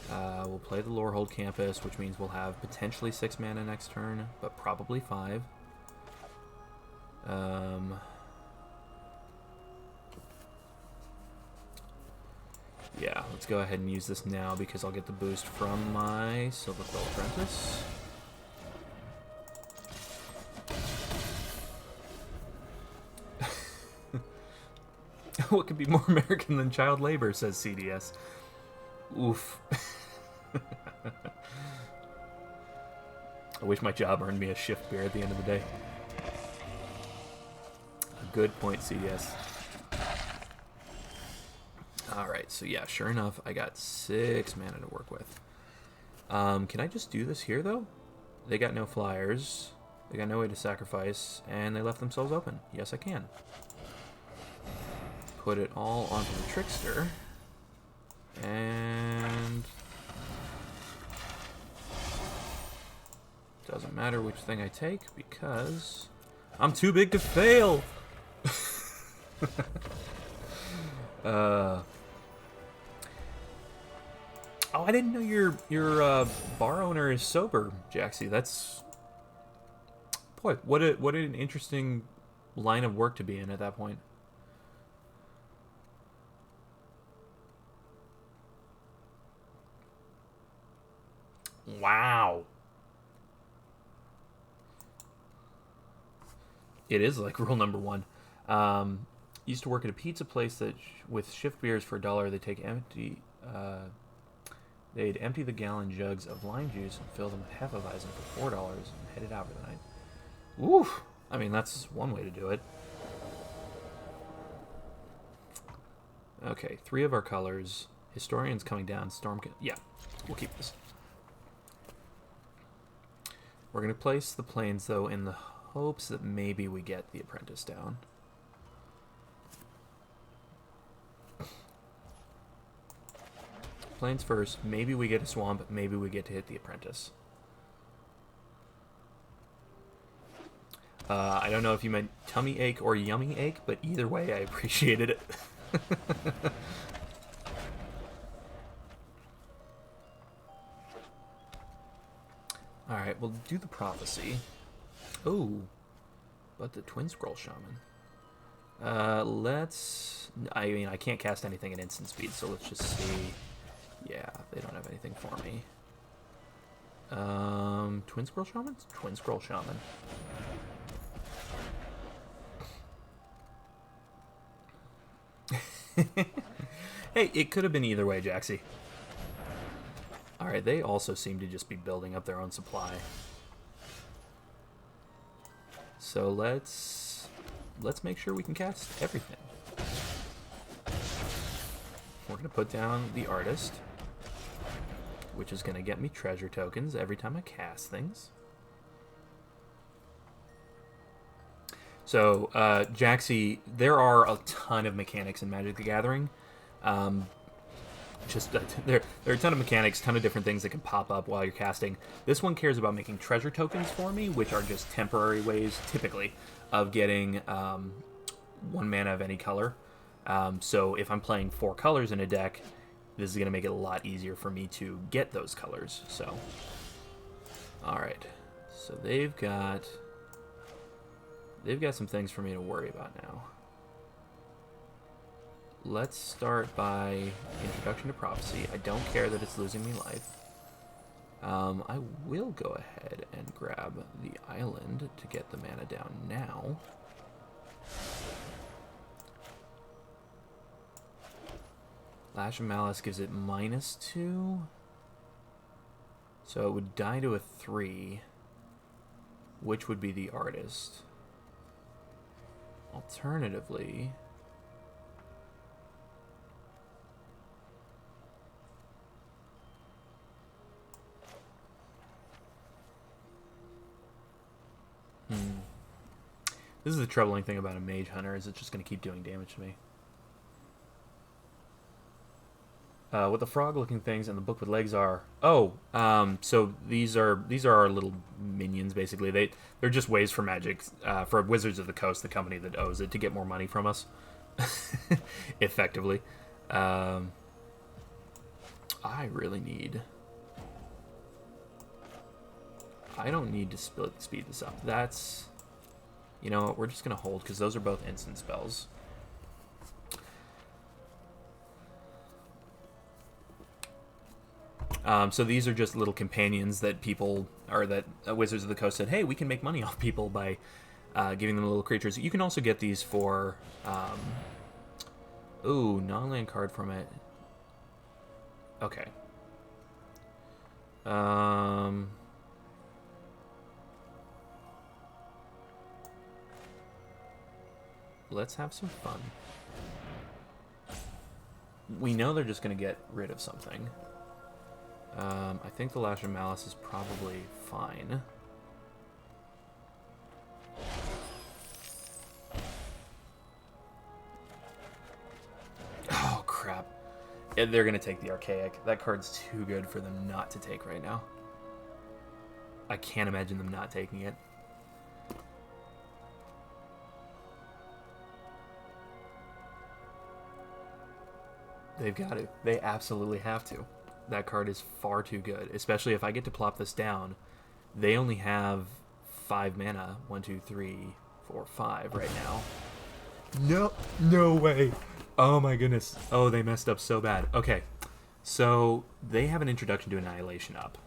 We'll play the Lorehold Campus, which means we'll have potentially 6 mana next turn, but probably 5. Yeah, let's go ahead and use this now because I'll get the boost from my Silverquill Apprentice. What could be more American than child labor, says CDS. Oof. I wish my job earned me a shift beer at the end of the day. A good point, CDS. Alright, so yeah, sure enough, I got 6 mana to work with. Can I just do this here, though? They got no flyers, they got no way to sacrifice, and they left themselves open. Yes, I can. Put it all onto the Trickster, and Doesn't matter which thing I take because I'm too big to fail. Oh, I didn't know your bar owner is sober, Jaxie. That's boy, what an interesting line of work to be in at that point. Wow. It is like rule number one. Used to work at a pizza place that with shift beers for $1, they take empty. They'd empty the gallon jugs of lime juice and fill them with Hefeweizen for $4 and head it out for the night. Oof! I mean, that's one way to do it. Okay, 3 of our colors. Historian's coming down. Storm. Yeah, we'll keep this. We're going to place the planes, though, in the hopes that maybe we get the apprentice down. Planes first. Maybe we get a swamp. Maybe we get to hit the apprentice. I don't know if you meant tummy ache or yummy ache, but either way, I appreciated it. Alright, we'll do the prophecy. Oh, but the twin scroll shaman. I mean, I can't cast anything at instant speed, so let's just see. Yeah, they don't have anything for me. Twin scroll shaman? Twin scroll shaman. Hey, it could have been either way, Jaxie. Alright, they also seem to just be building up their own supply. So let's make sure we can cast everything. We're going to put down the artist, which is going to get me treasure tokens every time I cast things. So, Jaxie, there are a ton of mechanics in Magic the Gathering. There are a ton of mechanics, ton of different things that can pop up while you're casting. This one cares about making treasure tokens for me, which are just temporary ways, typically, of getting 1 mana of any color. So if I'm playing 4 colors in a deck, this is going to make it a lot easier for me to get those colors. So, alright. So they've got some things for me to worry about now. Let's start by Introduction to Prophecy. I don't care that it's losing me life. I will go ahead and grab the island to get the mana down now. Lash of Malice gives it -2. So it would die to a 3, which would be the artist. Alternatively, this is the troubling thing about a mage hunter, is it's just going to keep doing damage to me. What the frog-looking things and the book with legs are. Oh, so these are our little minions, basically. They're just ways for Magic, for Wizards of the Coast, the company that owes it, to get more money from us, effectively. I really need. I don't need to speed this up. That's, you know what? We're just gonna hold because those are both instant spells. So these are just little companions that people, or that Wizards of the Coast said, hey, we can make money off people by giving them little creatures. You can also get these for, ooh, non-land card from it. Okay. Let's have some fun. We know they're just going to get rid of something. I think the Lash of Malice is probably fine. Oh, crap. Yeah, they're going to take the Archaic. That card's too good for them not to take right now. I can't imagine them not taking it. They've got to. They absolutely have to. That card is far too good, especially if I get to plop this down. They only have 5 mana. 1, 2, 3, 4, 5 right now. No way. Oh my goodness. Oh, they messed up so bad. Okay, so they have an Introduction to Annihilation up.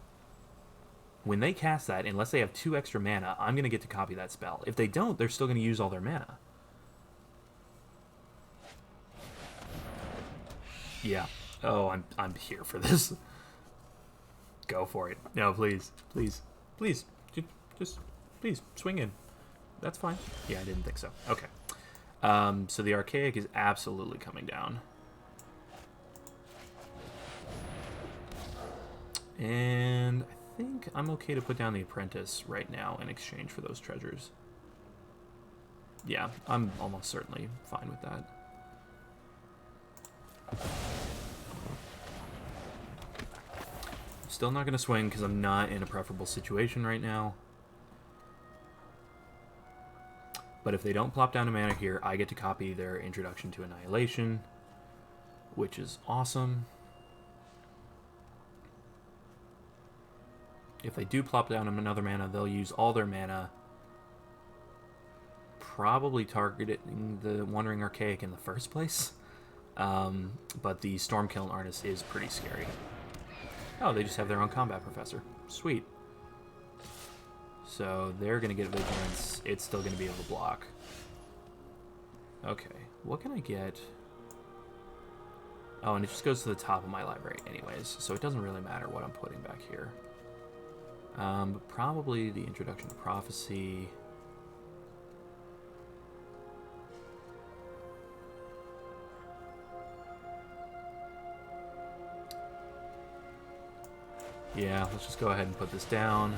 When they cast that, unless they have 2 extra mana, I'm going to get to copy that spell. If they don't, they're still going to use all their mana. Yeah. Oh, I'm here for this. Go for it. No, please. Please. Please. Just please, swing in. That's fine. Yeah, I didn't think so. Okay. So the Archaic is absolutely coming down. And I think I'm okay to put down the Apprentice right now in exchange for those treasures. Yeah, I'm almost certainly fine with that. Still not going to swing because I'm not in a preferable situation right now. But if they don't plop down a mana here, I get to copy their Introduction to Annihilation, which is awesome. If they do plop down another mana, they'll use all their mana, probably targeting the Wandering Archaic in the first place. But the Stormkiln Artist is pretty scary. Oh, they just have their own Combat Professor. Sweet. So they're going to get Vigilance. It's still going to be able to block. Okay, what can I get? Oh, and it just goes to the top of my library anyways, so it doesn't really matter what I'm putting back here. But probably the Introduction to Prophecy. Yeah, let's just go ahead and put this down.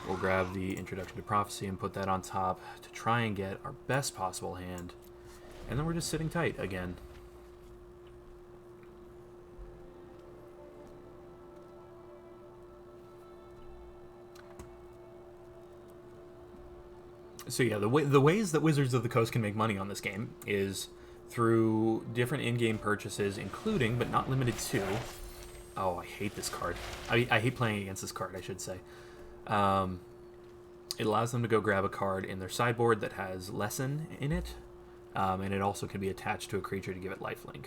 We'll grab the Introduction to Prophecy and put that on top to try and get our best possible hand. And then we're just sitting tight again. So yeah, the ways that Wizards of the Coast can make money on this game is through different in-game purchases, including, but not limited to... Oh, I hate this card. I hate playing against this card, I should say. It allows them to go grab a card in their sideboard that has Lesson in it, and it also can be attached to a creature to give it lifelink.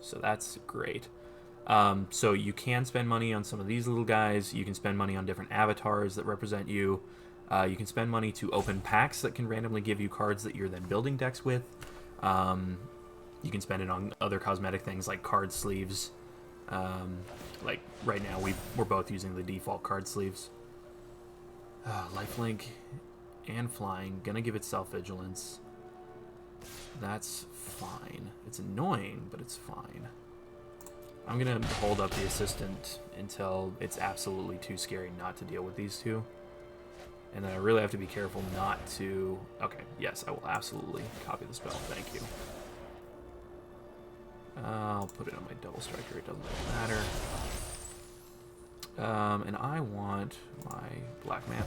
So that's great. So you can spend money on some of these little guys. You can spend money on different avatars that represent you. You can spend money to open packs that can randomly give you cards that you're then building decks with. You can spend it on other cosmetic things like card sleeves. Like right now we're both using the default card sleeves. Lifelink and flying, gonna give itself vigilance. That's fine. It's annoying, but it's fine. I'm gonna hold up the assistant until it's absolutely too scary not to deal with these two. And then I really have to be careful not to... Okay, yes, I will absolutely copy the spell. Thank you. I'll put it on my double striker. It doesn't really matter. And I want my black mana.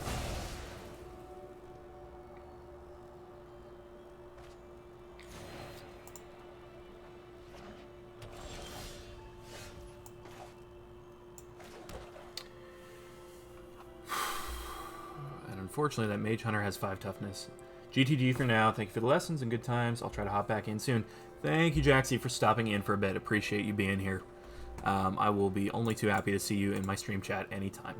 And unfortunately, that Mage Hunter has 5 toughness. GTG for now. Thank you for the lessons and good times. I'll try to hop back in soon. Thank you, Jaxie, for stopping in for a bit. Appreciate you being here. I will be only too happy to see you in my stream chat anytime.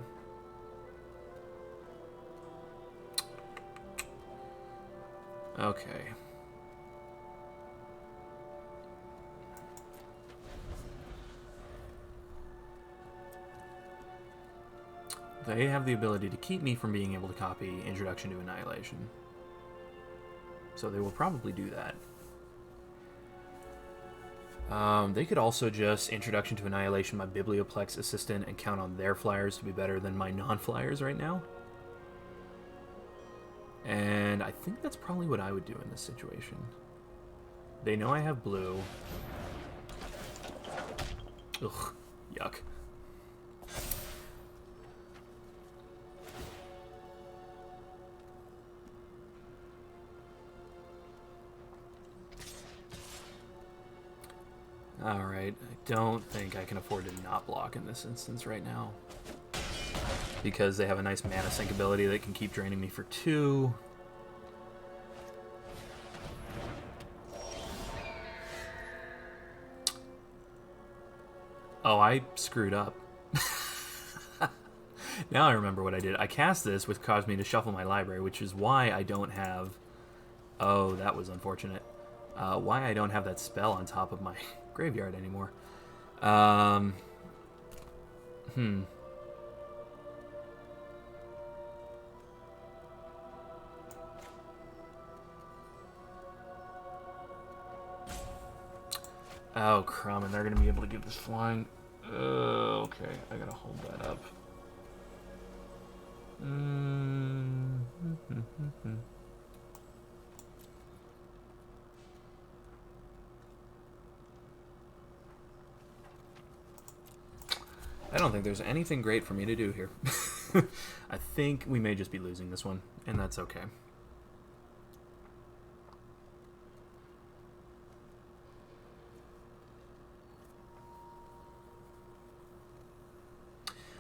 Okay. They have the ability to keep me from being able to copy Introduction to Annihilation. So they will probably do that. They could also just Introduction to Annihilation my Biblioplex Assistant and count on their flyers to be better than my non-flyers right now. And I think that's probably what I would do in this situation. They know I have blue. Ugh, yuck. Alright, I don't think I can afford to not block in this instance right now. Because they have a nice mana sink ability that can keep draining me for 2. Oh, I screwed up. Now I remember what I did. I cast this, which caused me to shuffle my library, which is why I don't have... Oh, that was unfortunate. Why I don't have that spell on top of my graveyard anymore. Oh, crumb, and they're going to be able to get this flying. Okay, I got to hold that up. I don't think there's anything great for me to do here. I think we may just be losing this one, and that's okay.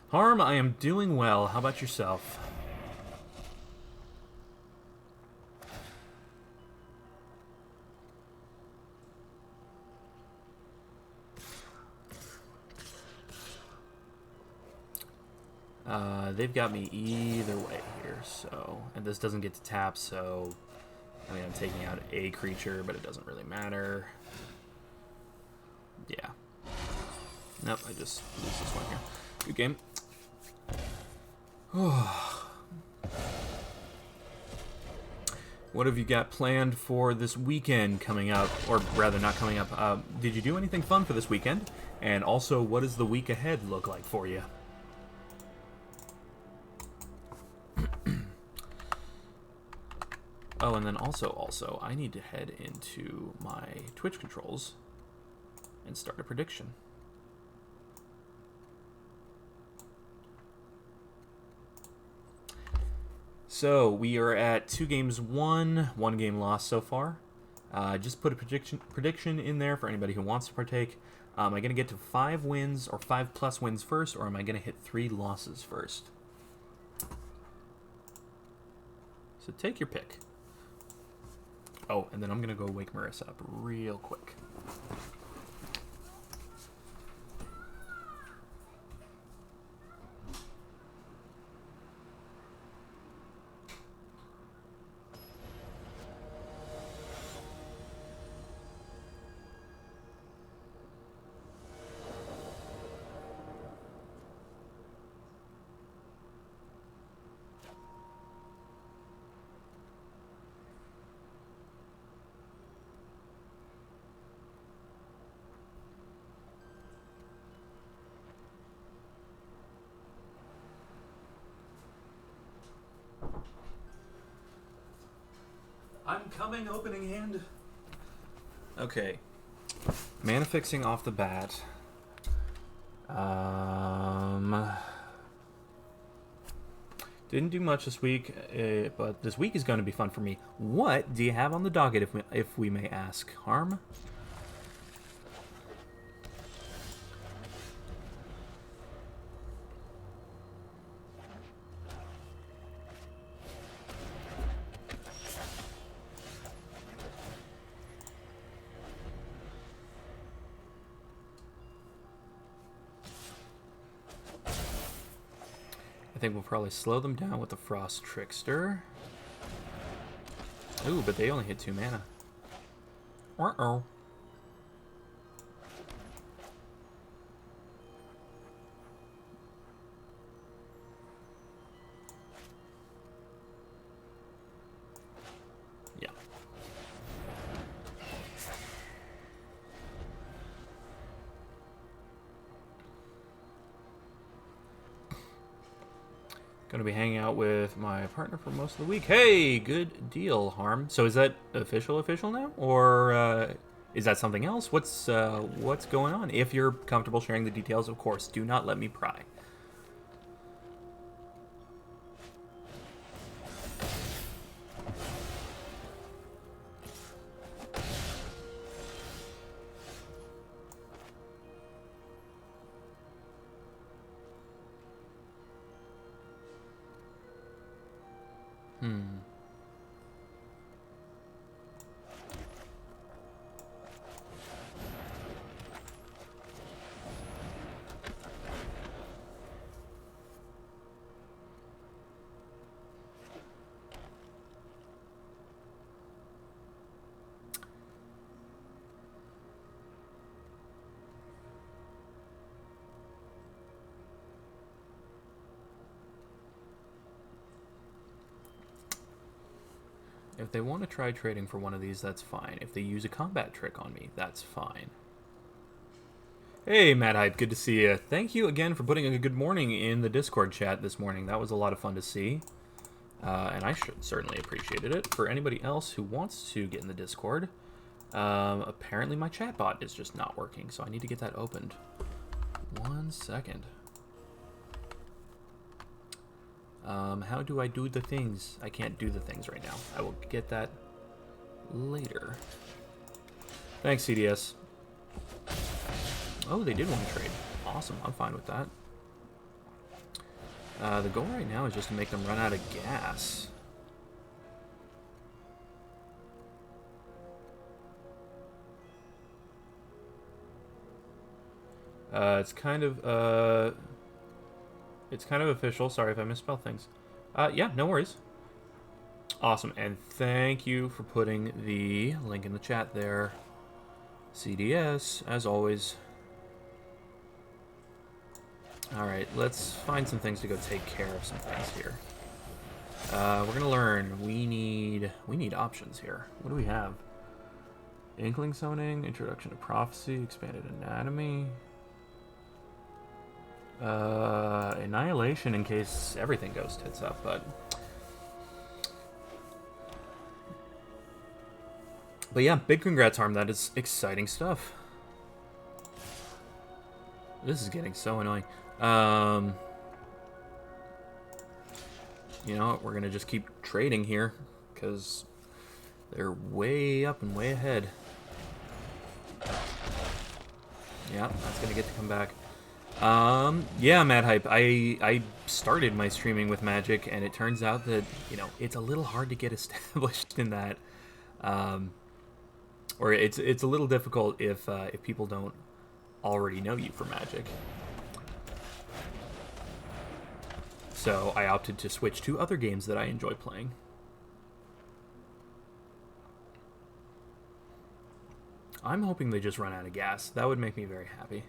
Harm, I am doing well. How about yourself? They've got me either way here, so... And this doesn't get to tap, so... I mean, I'm taking out a creature, but it doesn't really matter. Yeah. Nope, I just lose this one here. Good game. What have you got planned for this weekend coming up? Or rather, not coming up. Did you do anything fun for this weekend? And also, what does the week ahead look like for you? Oh, and then also, I need to head into my Twitch controls and start a prediction. So, we are at 2 games won, 1 game lost so far. Just put a prediction in there for anybody who wants to partake. Am I going to get to 5 wins or 5+ wins first, or am I going to hit 3 losses first? So take your pick. Oh, and then I'm going to go wake Marissa up real quick. I'm coming, opening hand. Okay. Mana fixing off the bat. Didn't do much this week, but this week is going to be fun for me. What do you have on the docket, if we may ask? Harm? I think we'll probably slow them down with the Frost Trickster. Ooh, but they only hit 2 mana. Uh-oh. Yeah. Gonna be hanging out with my partner for most of the week. Hey, good deal, Harm. So is that official now, or is that something else? What's going on? If you're comfortable sharing the details, of course, do not let me pry. If they want to try trading for one of these, that's fine. If they use a combat trick on me, that's fine. Hey, Mad Hype, good to see you. Thank you again for putting a good morning in the Discord chat this morning. That was a lot of fun to see. And I certainly appreciated it. For anybody else who wants to get in the Discord, apparently my chat bot is just not working, so I need to get that opened. 1 second. How do I do the things? I can't do the things right now. I will get that later. Thanks, CDS. Oh, they did want to trade. Awesome, I'm fine with that. The goal right now is just to make them run out of gas. It's kind of official. Sorry if I misspell things. Yeah, no worries. Awesome, and thank you for putting the link in the chat there. CDS, as always. Alright, let's find some things to go take care of some things here. We're gonna learn. We need options here. What do we have? Inkling Summoning, Introduction to Prophecy, Expanded Anatomy. Annihilation in case everything goes tits up, but yeah, big congrats, Harm. That is exciting stuff. This is getting so annoying. You know what? We're gonna just keep trading here because they're way up and way ahead. Yeah, that's gonna get to come back. Yeah, Mad Hype. I started my streaming with Magic, and it turns out that, you know, it's a little hard to get established in that. Or it's a little difficult if people don't already know you for Magic. So I opted to switch to other games that I enjoy playing. I'm hoping they just run out of gas. That would make me very happy.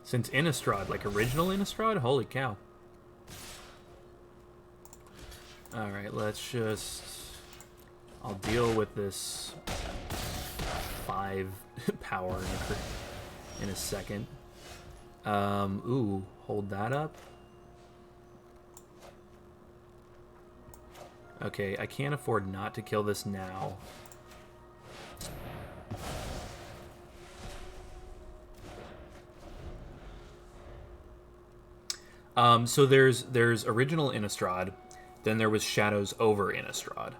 Since Innistrad, like original Innistrad? Holy cow. Alright, let's just... I'll deal with this 5 power in a second. Ooh, hold that up. Okay, I can't afford not to kill this now. So there's original Innistrad, then there was Shadows over Innistrad.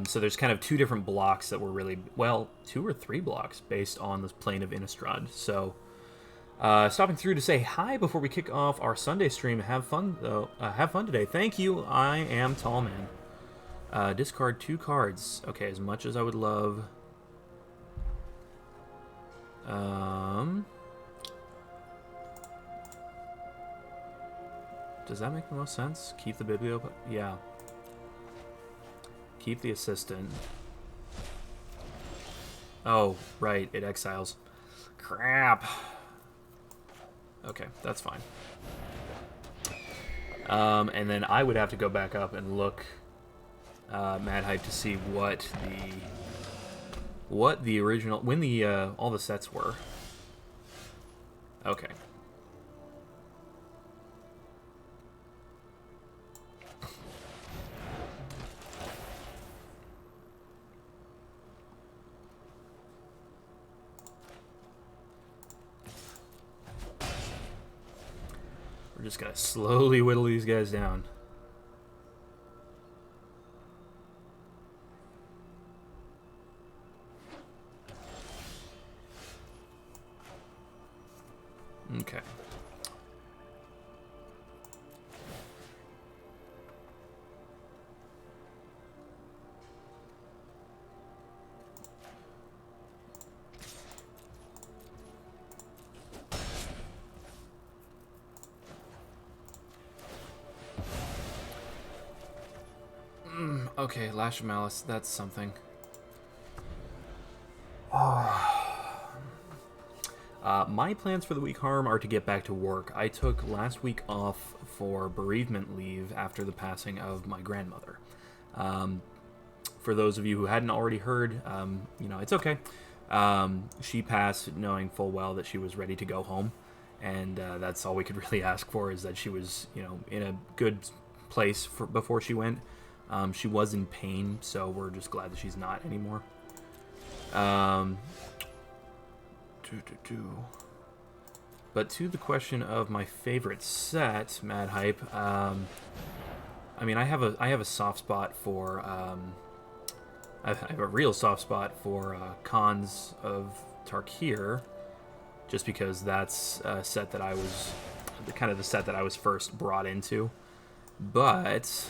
So there's kind of 2 different blocks that were really, well, 2 or 3 blocks based on the plane of Innistrad. So stopping through to say hi before we kick off our Sunday stream. Have fun though. Have fun today. Thank you. I am Tall Man. Discard 2 cards. Okay, as much as I would love. Does that make the most sense? Keep the Biblio... Yeah. Keep the Assistant. Oh, right. It exiles. Crap. Okay, that's fine. And then I would have to go back up and look Mad Hype to see what the original... When the all the sets were. Okay. We're just gonna slowly whittle these guys down. Okay. Okay, Lash of Malice, that's something. My plans for the week, Harm, are to get back to work. I took last week off for bereavement leave after the passing of my grandmother. For those of you who hadn't already heard, you know, it's okay. She passed knowing full well that she was ready to go home, and that's all we could really ask for, is that she was, you know, in a good place before she went. She was in pain, so we're just glad that she's not anymore. But to the question of my favorite set, Mad Hype, I mean, I have a soft spot for I have a real soft spot for Khans of Tarkir, just because that's a set that I was kind of the set that I was first brought into. But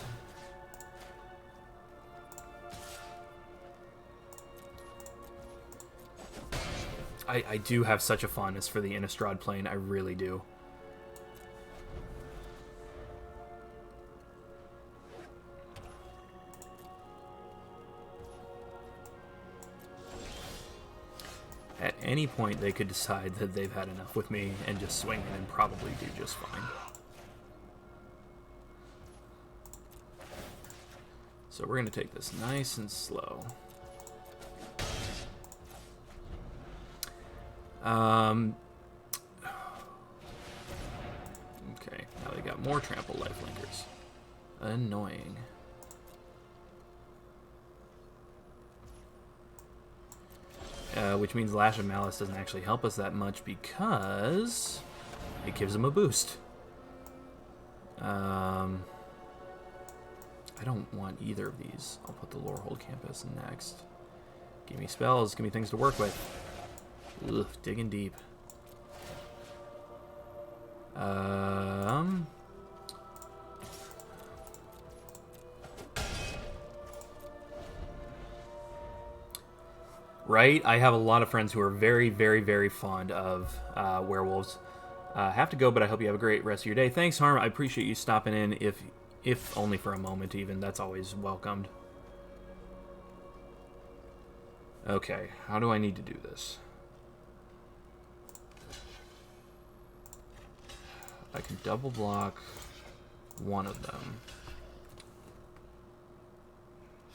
I do have such a fondness for the Innistrad plane. I really do. At any point, they could decide that they've had enough with me and just swing in and probably do just fine. So we're going to take this nice and slow. Okay, now they got more trample lifelinkers. Annoying. Which means Lash of Malice doesn't actually help us that much because it gives them a boost. I don't want either of these. I'll put the Lorehold Campus next. Give me spells, give me things to work with. Ugh, digging deep. Right? I have a lot of friends who are very, very, very fond of werewolves. Have to go, but I hope you have a great rest of your day. Thanks, Harm. I appreciate you stopping in, if only for a moment even. That's always welcomed. Okay, how do I need to do this? I can double block one of them.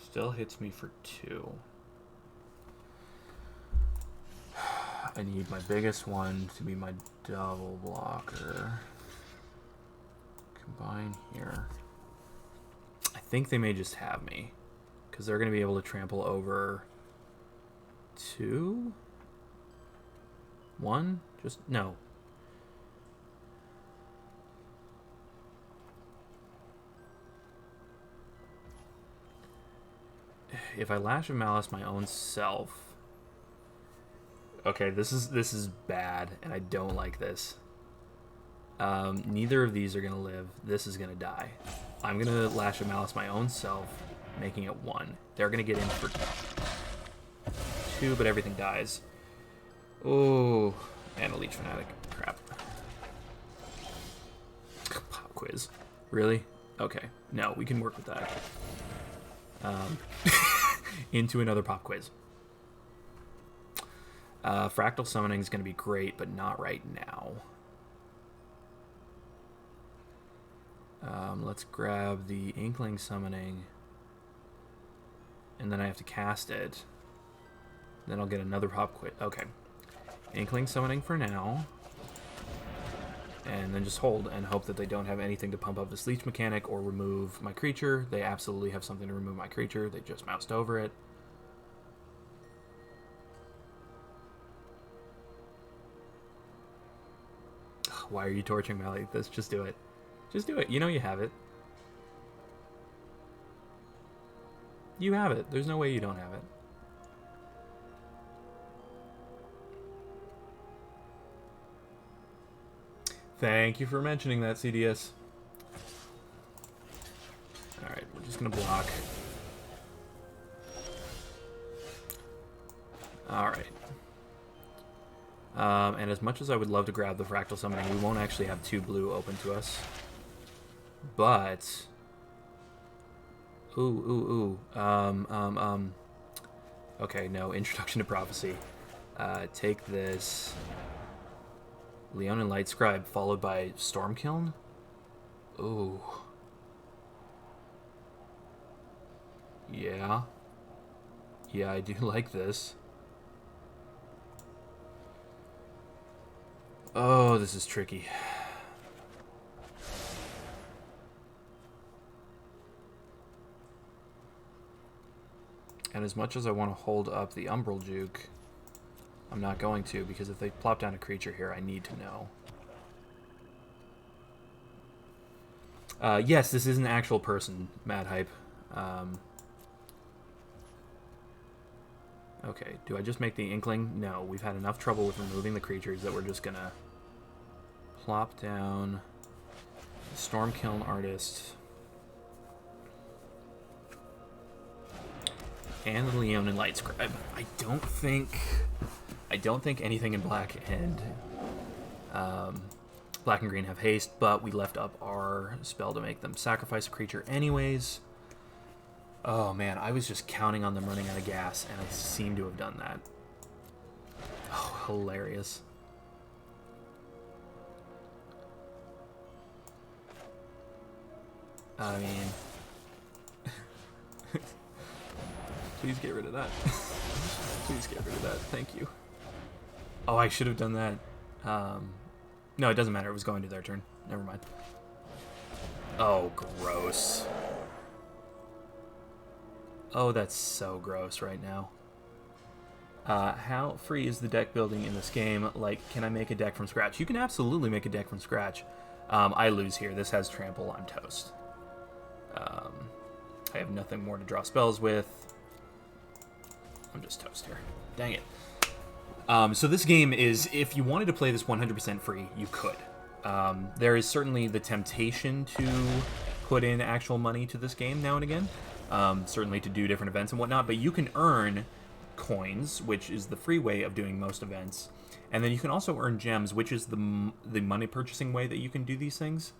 Still hits me for 2. I need my biggest one to be my double blocker. Combine here. I think they may just have me, because they're going to be able to trample over 2? 1? Just, no. If I Lash of Malice my own self... Okay, this is bad, and I don't like this. Neither of these are going to live. This is going to die. I'm going to Lash of Malice my own self, making it 1. They're going to get in for 2, but everything dies. Oh, and a Leech Fanatic. Crap. Pop quiz. Really? Okay. No, we can work with that. Into another pop quiz. Fractal Summoning is going to be great, but not right now. Let's grab the Inkling Summoning, and then I have to cast it. Then I'll get another pop quiz. Okay. Inkling Summoning for now. And then just hold and hope that they don't have anything to pump up this Leech mechanic or remove my creature. They absolutely have something to remove my creature. They just moused over it. Why are you torturing Mally? This, just do it. Just do it. You know you have it. You have it. There's no way you don't have it. Thank you for mentioning that, CDS. Alright, we're just going to block. Alright. And as much as I would love to grab the Fractal Summoning, we won't actually have 2 blue open to us. But Ooh. Okay, no. Introduction to Prophecy. Take this. Leonin Light Scribe followed by Stormkiln? Ooh. Yeah. Yeah, I do like this. Oh, this is tricky. And as much as I want to hold up the Umbral Juke, I'm not going to, because if they plop down a creature here, I need to know. Yes, this is an actual person, Mad Hype. Okay, do I just make the Inkling? No, we've had enough trouble with removing the creatures that we're just gonna plop down Stormkiln Artist and the Leonin Light Scribe. I don't think anything in black and green have haste, but we left up our spell to make them sacrifice a creature anyways. Oh man, I was just counting on them running out of gas, and I seem to have done that. Oh, hilarious. I mean... Please get rid of that. Please get rid of that. Thank you. Oh, I should have done that. No, it doesn't matter. It was going to their turn. Never mind. Oh, gross. Oh, that's so gross right now. How free is the deck building in this game? Like, can I make a deck from scratch? You can absolutely make a deck from scratch. I lose here. This has trample. I'm toast. I have nothing more to draw spells with. I'm just toast here. Dang it. So this game is, if you wanted to play this 100% free, you could. There is certainly the temptation to put in actual money to this game now and again. Certainly to do different events and whatnot, but you can earn coins, which is the free way of doing most events, and then you can also earn gems, which is the money purchasing way that you can do these things.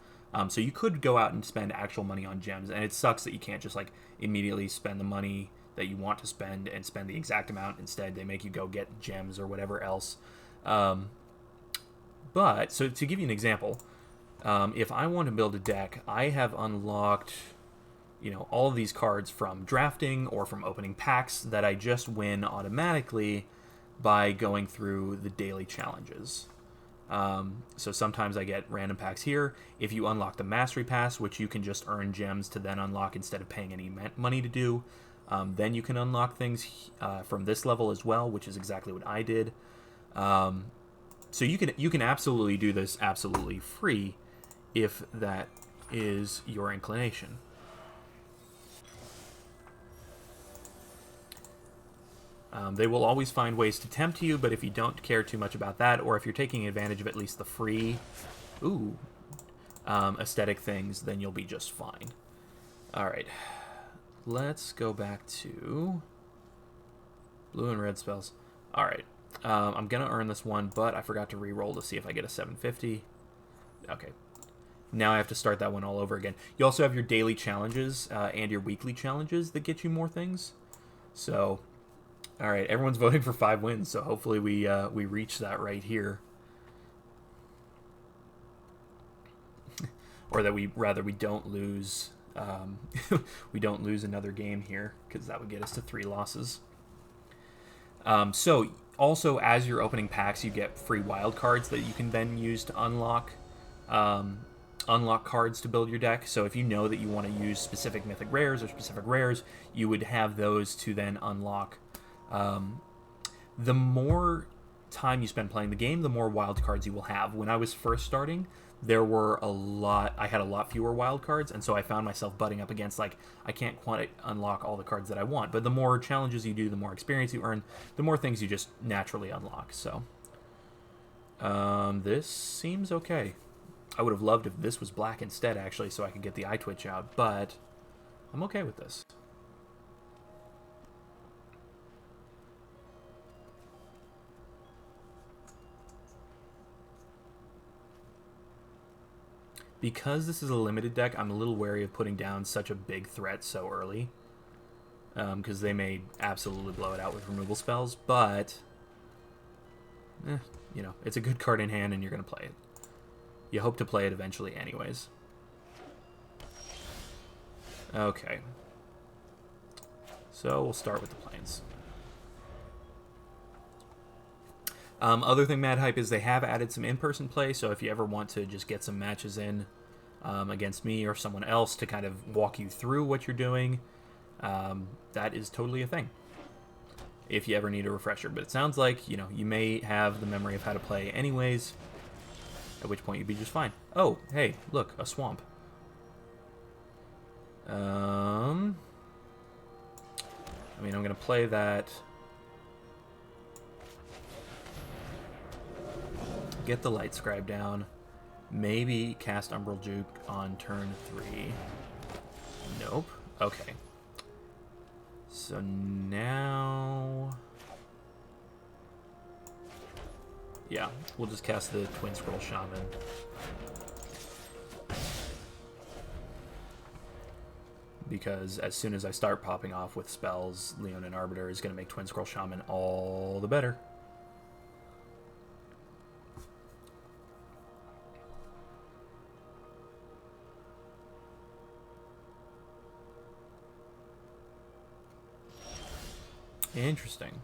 So you could go out and spend actual money on gems, and it sucks that you can't just like immediately spend the money that you want to spend and spend the exact amount. Instead, they make you go get gems or whatever else. But so to give you an example, if I want to build a deck, I have unlocked, you know, all of these cards from drafting or from opening packs that I just win automatically by going through the daily challenges. So sometimes I get random packs here. If you unlock the Mastery Pass, which you can just earn gems to then unlock instead of paying any money to do, then you can unlock things from this level as well, which is exactly what I did. So you can absolutely do this absolutely free if that is your inclination. They will always find ways to tempt you, but if you don't care too much about that, or if you're taking advantage of at least the free aesthetic things, then you'll be just fine. Alright, let's go back to blue and red spells. Alright, I'm going to earn this one, but I forgot to re-roll to see if I get a 750. Okay, now I have to start that one all over again. You also have your daily challenges and your weekly challenges that get you more things. So... all right, everyone's voting for 5 wins, so hopefully we reach that right here, or that we don't lose we don't lose another game here, because that would get us to 3 losses. So also, as you're opening packs, you get free wild cards that you can then use to unlock cards to build your deck. So if you know that you want to use specific mythic rares or specific rares, you would have those to then unlock. The more time you spend playing the game, the more wild cards you will have. When I was first starting, I had a lot fewer wild cards, and so I found myself butting up against, like, I can't quite unlock all the cards that I want. But the more challenges you do, the more experience you earn, the more things you just naturally unlock. So this seems okay. I would have loved if this was black instead, actually, so I could get the eye twitch out, but I'm okay with this. Because this is a limited deck, I'm a little wary of putting down such a big threat so early. Because they may absolutely blow it out with removal spells, but... you know, it's a good card in hand and you're going to play it. You hope to play it eventually anyways. Okay. So we'll start with the planes. Other thing mad hype is they have added some in-person play, so if you ever want to just get some matches in against me or someone else to kind of walk you through what you're doing, that is totally a thing. If you ever need a refresher. But it sounds like, you know, you may have the memory of how to play anyways, at which point you'd be just fine. Oh, hey, look, a swamp. I mean, I'm going to play that. Get the Light Scribe down. Maybe cast Umbral Juke on turn 3. Nope. Okay. So now... yeah, we'll just cast the Twin Scroll Shaman. Because as soon as I start popping off with spells, Leonin Arbiter is going to make Twin Scroll Shaman all the better. Interesting.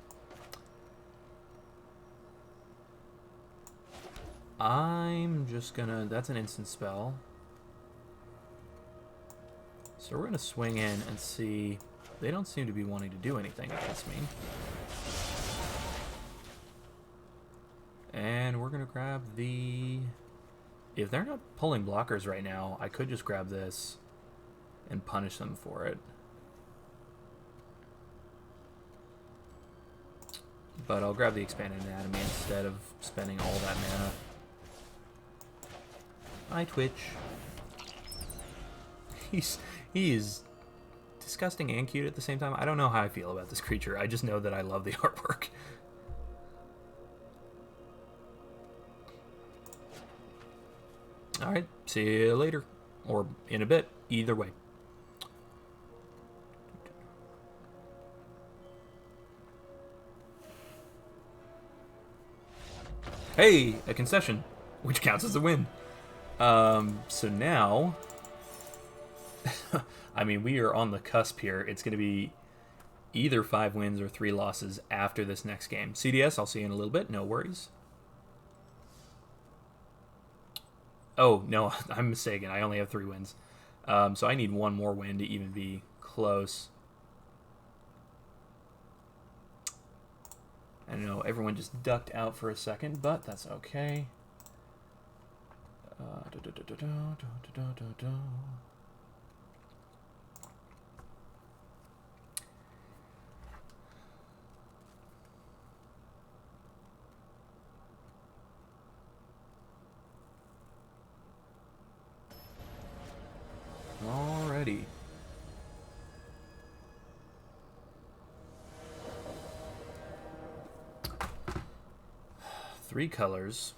I'm just gonna... that's an instant spell. So we're gonna swing in and see... they don't seem to be wanting to do anything against me. And we're gonna grab the... if they're not pulling blockers right now, I could just grab this and punish them for it. But I'll grab the Expanded Anatomy instead of spending all that mana. I twitch. He is disgusting and cute at the same time. I don't know how I feel about this creature. I just know that I love the artwork. Alright, see you later. Or in a bit. Either way. Hey, a concession, which counts as a win. So now, I mean, we are on the cusp here. It's going to be either 5 wins or 3 losses after this next game. CDS, I'll see you in a little bit. No worries. Oh, no, I'm mistaken. I only have 3 wins. So I need 1 more win to even be close. I know everyone just ducked out for a second, but that's okay. Alrighty. Three colors.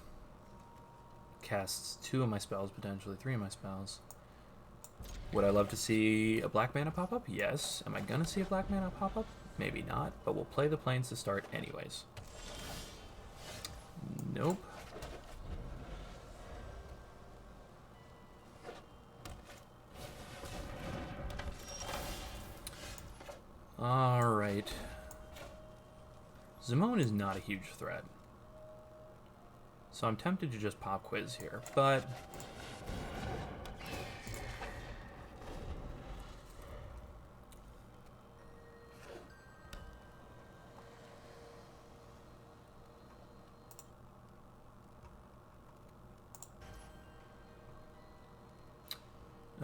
Casts 2 of my spells, potentially 3 of my spells. Would I love to see a black mana pop up? Yes. Am I gonna see a black mana pop up? Maybe not, but we'll play the planes to start anyways. Nope. Alright. Zimone is not a huge threat. So I'm tempted to just pop quiz here, but...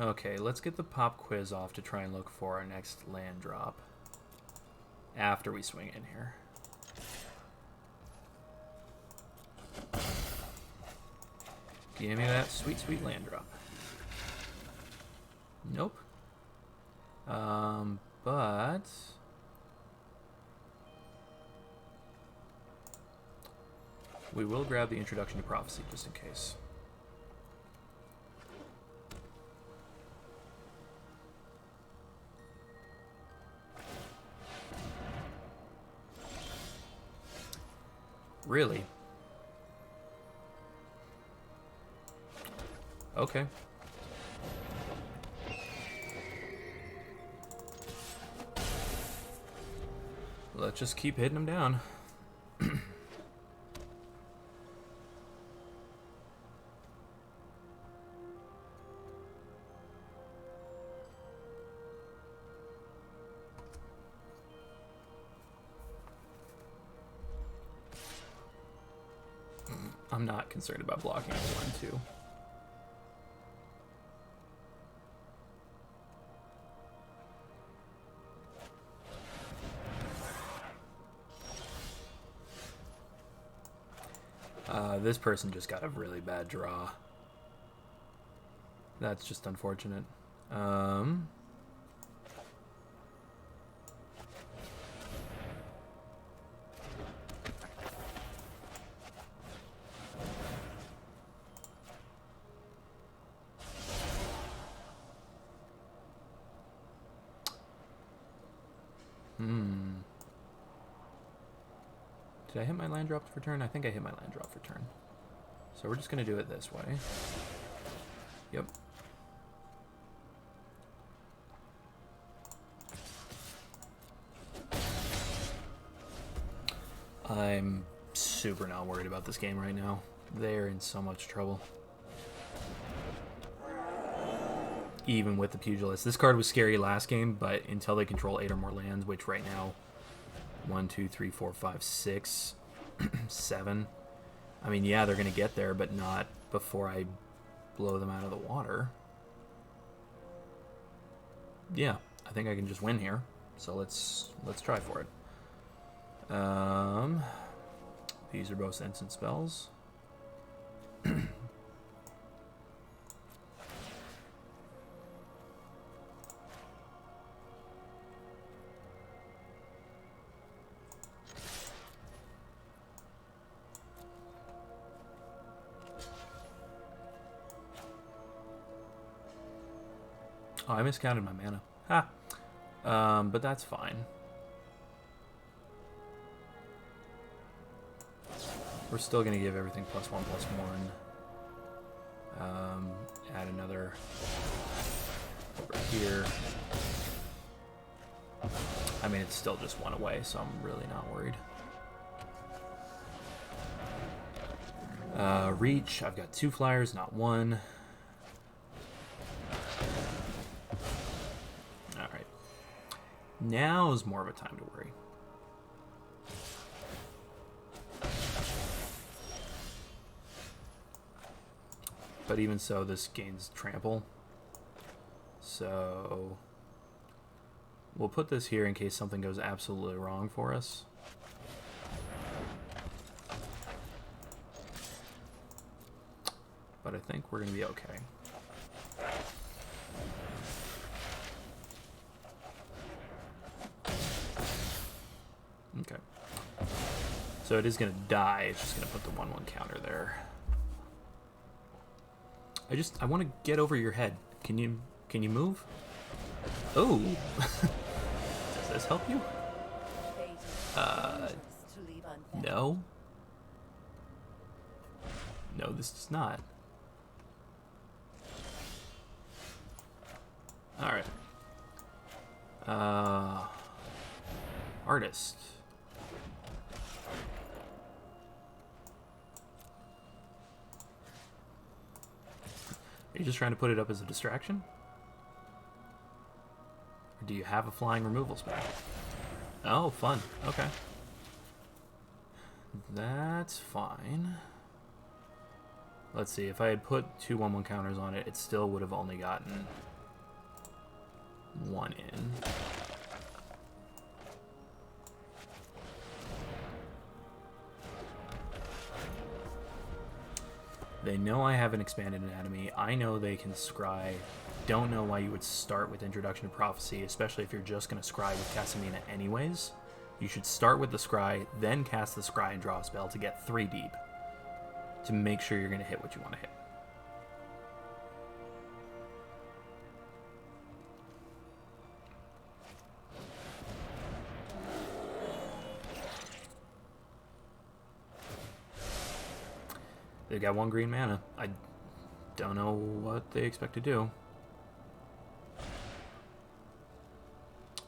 okay, let's get the pop quiz off to try and look for our next land drop after we swing in here. Give me that sweet, sweet land drop. Nope. But... we will grab the Introduction to Prophecy just in case. Really? Okay. Let's just keep hitting them down. I'm not concerned about blocking on 1-2. This person just got a really bad draw. That's just unfortunate. Did I hit my land drop for turn? I think I hit my land drop for turn. So we're just going to do it this way. Yep. I'm super not worried about this game right now. They're in so much trouble. Even with the Pugilist. This card was scary last game, but until they control 8 or more lands, which right now 1, 2, 3, 4, 5, 6, 7. I mean, yeah, they're going to get there, but not before I blow them out of the water. Yeah, I think I can just win here. So let's try for it. These are both instant spells. Oh, I miscounted my mana. Ha! But that's fine. We're still going to give everything +1/+1. Add another over here. I mean, it's still just one away, so I'm really not worried. Reach. I've got 2 flyers, not 1. Alright. Now is more of a time to worry. But even so, this gains trample. So we'll put this here in case something goes absolutely wrong for us. But I think we're going to be okay. Okay. So it is going to die. It's just going to put the 1/1 counter there. I want to get over your head. Can you move? Oh. Does this help you? No. No, this does not. Alright. Artist. Are you just trying to put it up as a distraction? Or do you have a flying removal spell? Oh, fun. Okay. That's fine. Let's see. If I had put 2 1/1 counters on it, it still would have only gotten 1 in. They know I have an expanded anatomy. I know they can scry. Don't know why you would start with Introduction to Prophecy, especially if you're just going to scry with Casamina anyways. You should start with the scry, then cast the scry and draw a spell to get 3 deep. To make sure you're going to hit what you want to hit. They've got 1 green mana. I don't know what they expect to do.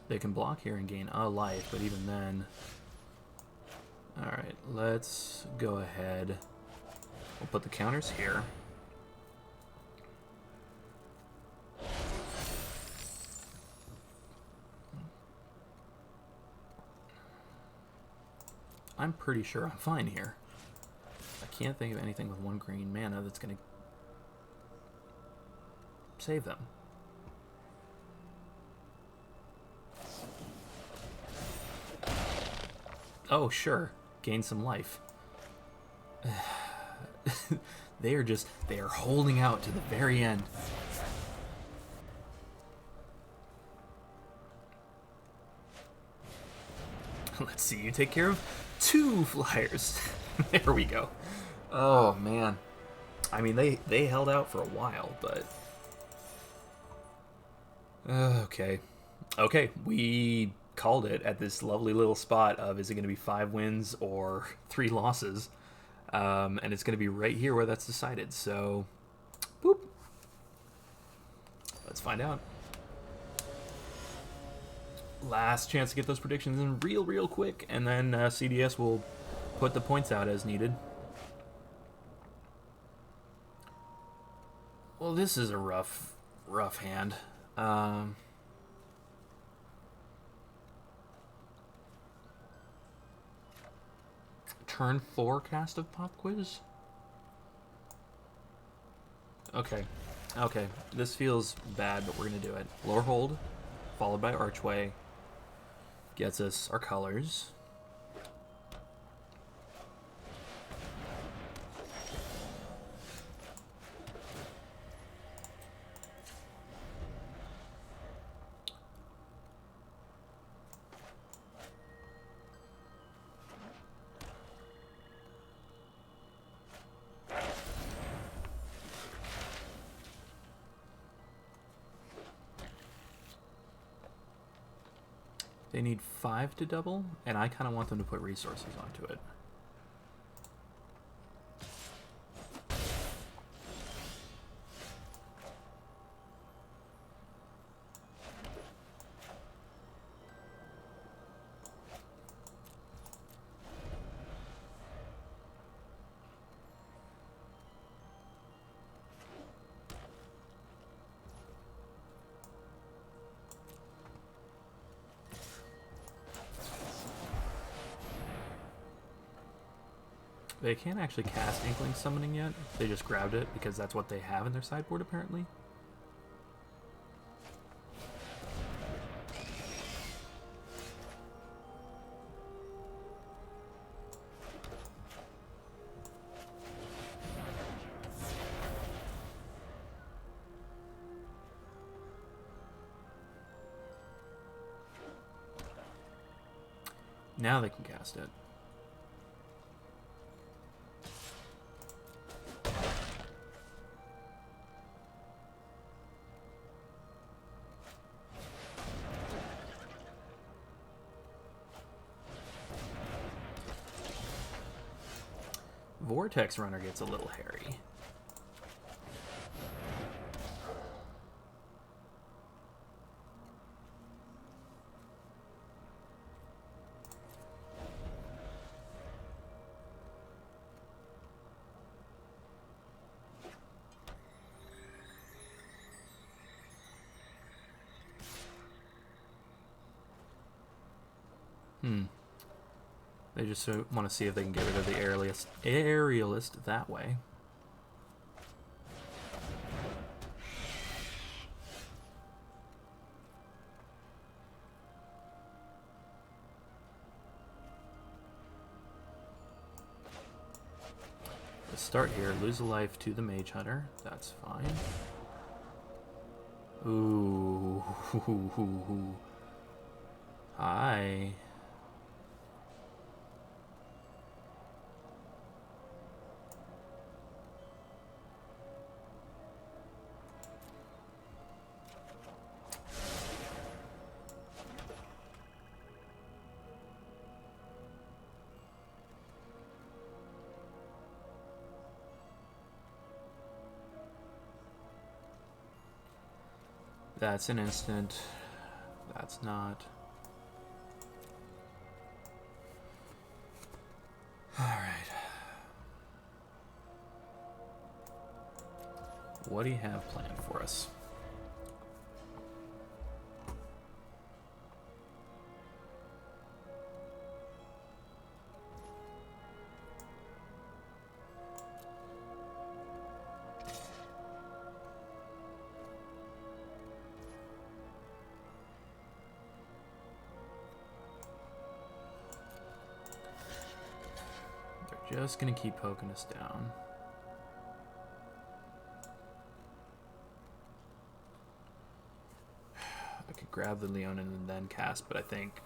They can block here and gain a life, but even then... Alright, let's go ahead. We'll put the counters here. I'm pretty sure I'm fine here. I can't think of anything with 1 green mana that's going to save them. Oh, sure. Gain some life. They are holding out to the very end. Let's see you take care of 2 flyers. There we go. Oh, man. I mean, they held out for a while, but... Okay. Okay, we called it at this lovely little spot of, is it going to be 5 wins or 3 losses? And it's going to be right here where that's decided. So, boop. Let's find out. Last chance to get those predictions in real quick, and then CDS will put the points out as needed. Well, this is a rough hand. Turn 4 cast of Pop Quiz? Okay. Okay. This feels bad, but we're going to do it. Lore Hold, followed by Archway. Gets us our colors. They need 5 to double, and I kind of want them to put resources onto it. They can't actually cast Inkling Summoning yet. They just grabbed it because that's what they have in their sideboard, apparently. Now they can cast it. Vortex Runner gets a little hairy. They just want to see if they can get rid of the aerialist that way. Let's start here. Lose a life to the Mage Hunter. That's fine. Ooh. Hi. That's an instant. That's not. Alright. What do you have planned for us? They're just gonna keep poking us down. I could grab the Leonin and then cast, but I think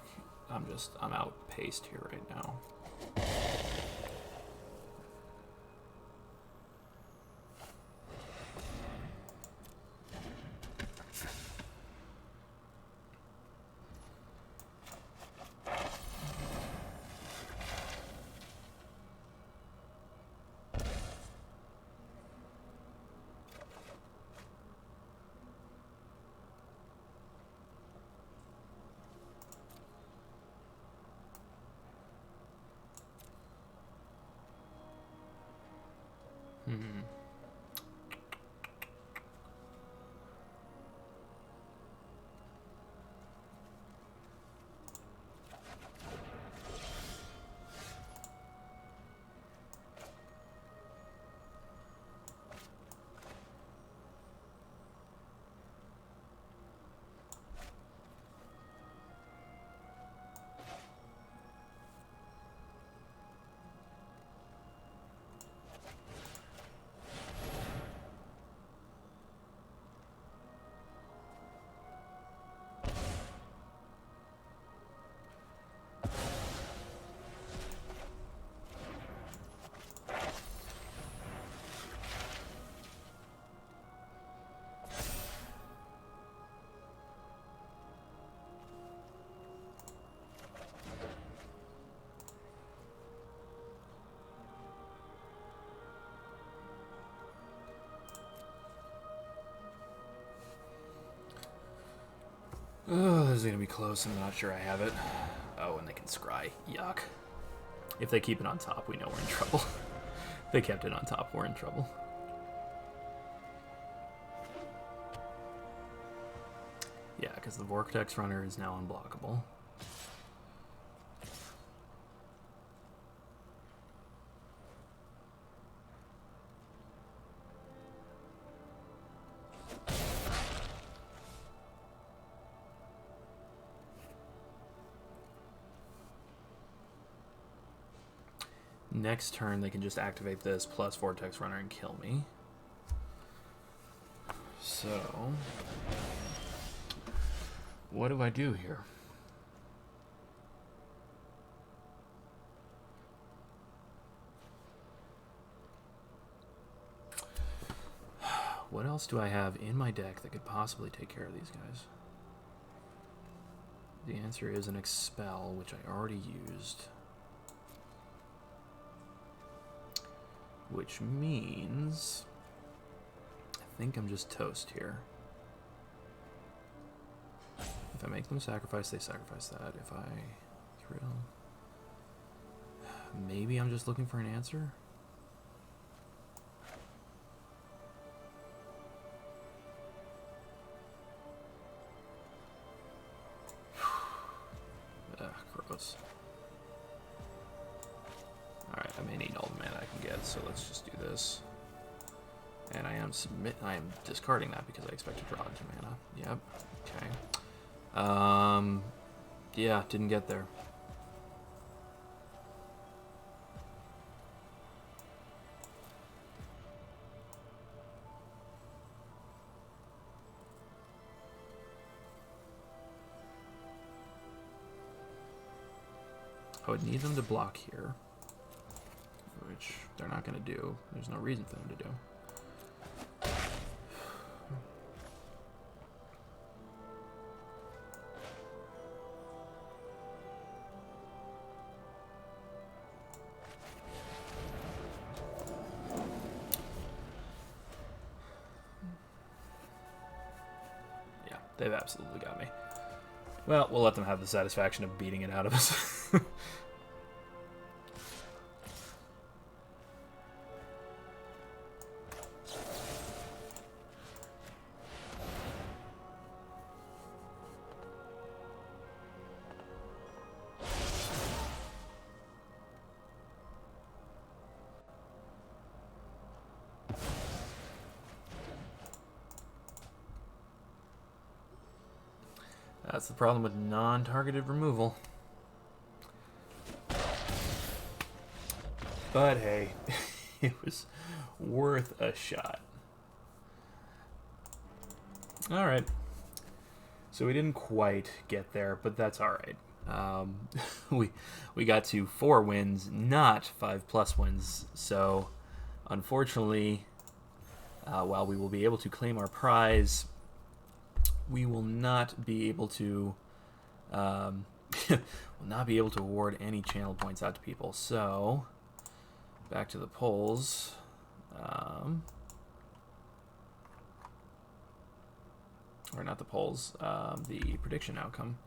I'm outpaced here right now. Oh, this is gonna be close. I'm not sure I have it. Oh, and they can scry. Yuck. If they keep it on top, we know we're in trouble. If they kept it on top, we're in trouble. Yeah, because the Vortex Runner is now unblockable. Next turn, they can just activate this plus Vortex Runner and kill me. So, what do I do here? What else do I have in my deck that could possibly take care of these guys? The answer is an Expel, which I already used. Which means I think I'm just toast here. If I make them sacrifice, they sacrifice that. If I thrill, maybe I'm just looking for an answer. Gross. Alright, I may need all the mana I can get, so let's just do this. And I am discarding that because I expect to draw 2 mana. Yep. Okay. Yeah, didn't get there. I would need them to block here, which they're not going to do. There's no reason for them to do. Yeah, They've absolutely got me. Well, we'll let them have the satisfaction of beating it out of us. That's the problem with non-targeted removal. But hey, it was worth a shot. Alright. So we didn't quite get there, but that's alright. We got to 4 wins, not 5+ wins. So, unfortunately, while we will be able to claim our prize, we will not be able to award any channel points out to people. So, back to the polls. Or not the polls, the prediction outcome.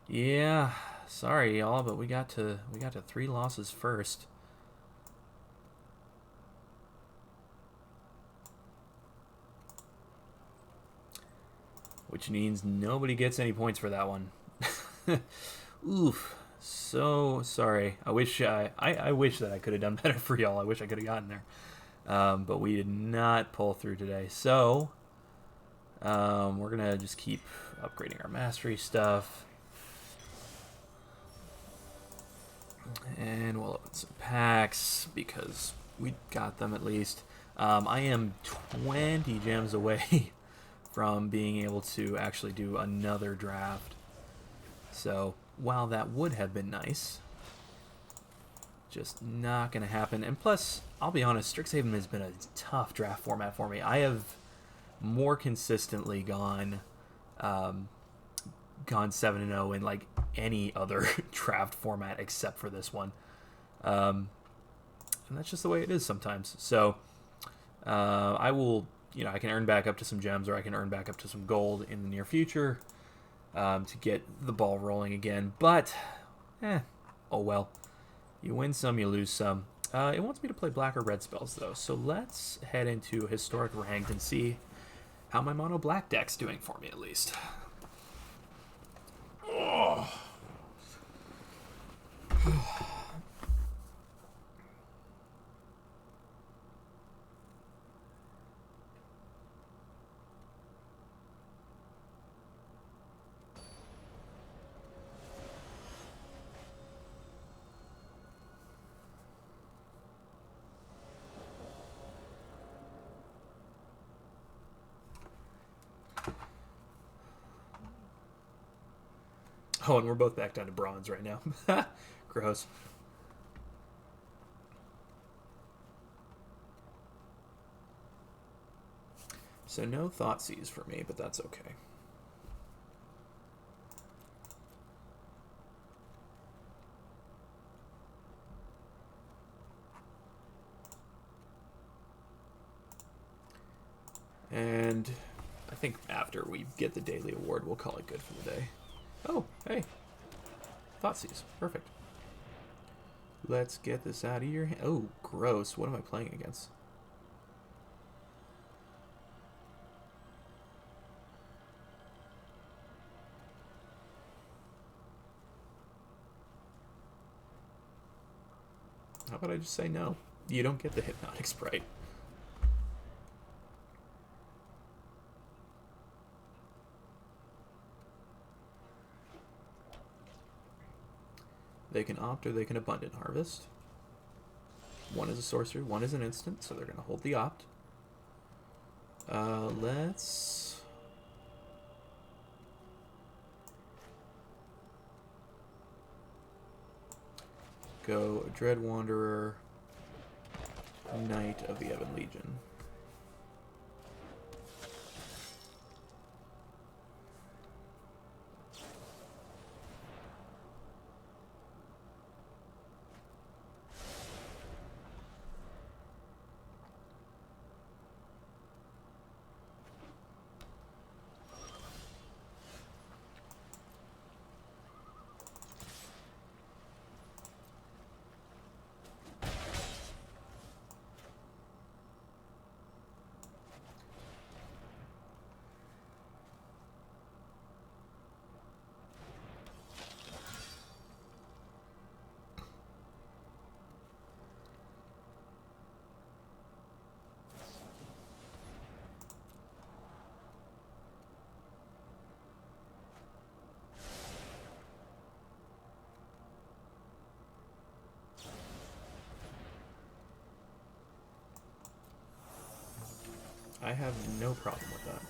Yeah, sorry y'all, but we got to 3 losses first. Which means nobody gets any points for that one. Oof. So sorry. I wish I wish that I could have done better for y'all. I wish I could have gotten there. But we did not pull through today. So we're going to just keep upgrading our mastery stuff. And we'll open some packs because we got them at least. I am 20 gems away from being able to actually do another draft. So while that would have been nice, just not going to happen. And plus, I'll be honest, Strixhaven has been a tough draft format for me. I have more consistently gone 7-0 in like any other draft format except for this one. And that's just the way it is sometimes. So I will, I can earn back up to some gems, or I can earn back up to some gold in the near future to get the ball rolling again. But, oh well. You win some, you lose some. It wants me to play black or red spells, though. So let's head into Historic Ranked and see how my mono black deck's doing for me, at least. Oh. Oh, and we're both back down to bronze right now. Gross. So no Thoughtseize for me, but that's okay. And I think after we get the daily award, we'll call it good for the day. Oh, hey. Thoughtseize. Perfect. Let's get this out of your hand. Oh, gross. What am I playing against? How about I just say no? You don't get the Hypnotic Sprite. They can opt or they can abundant harvest. One is a sorcery, one is an instant, so they're going to hold the opt. Let's go Dread Wanderer, Knight of the Ebon Legion. I have no problem with that.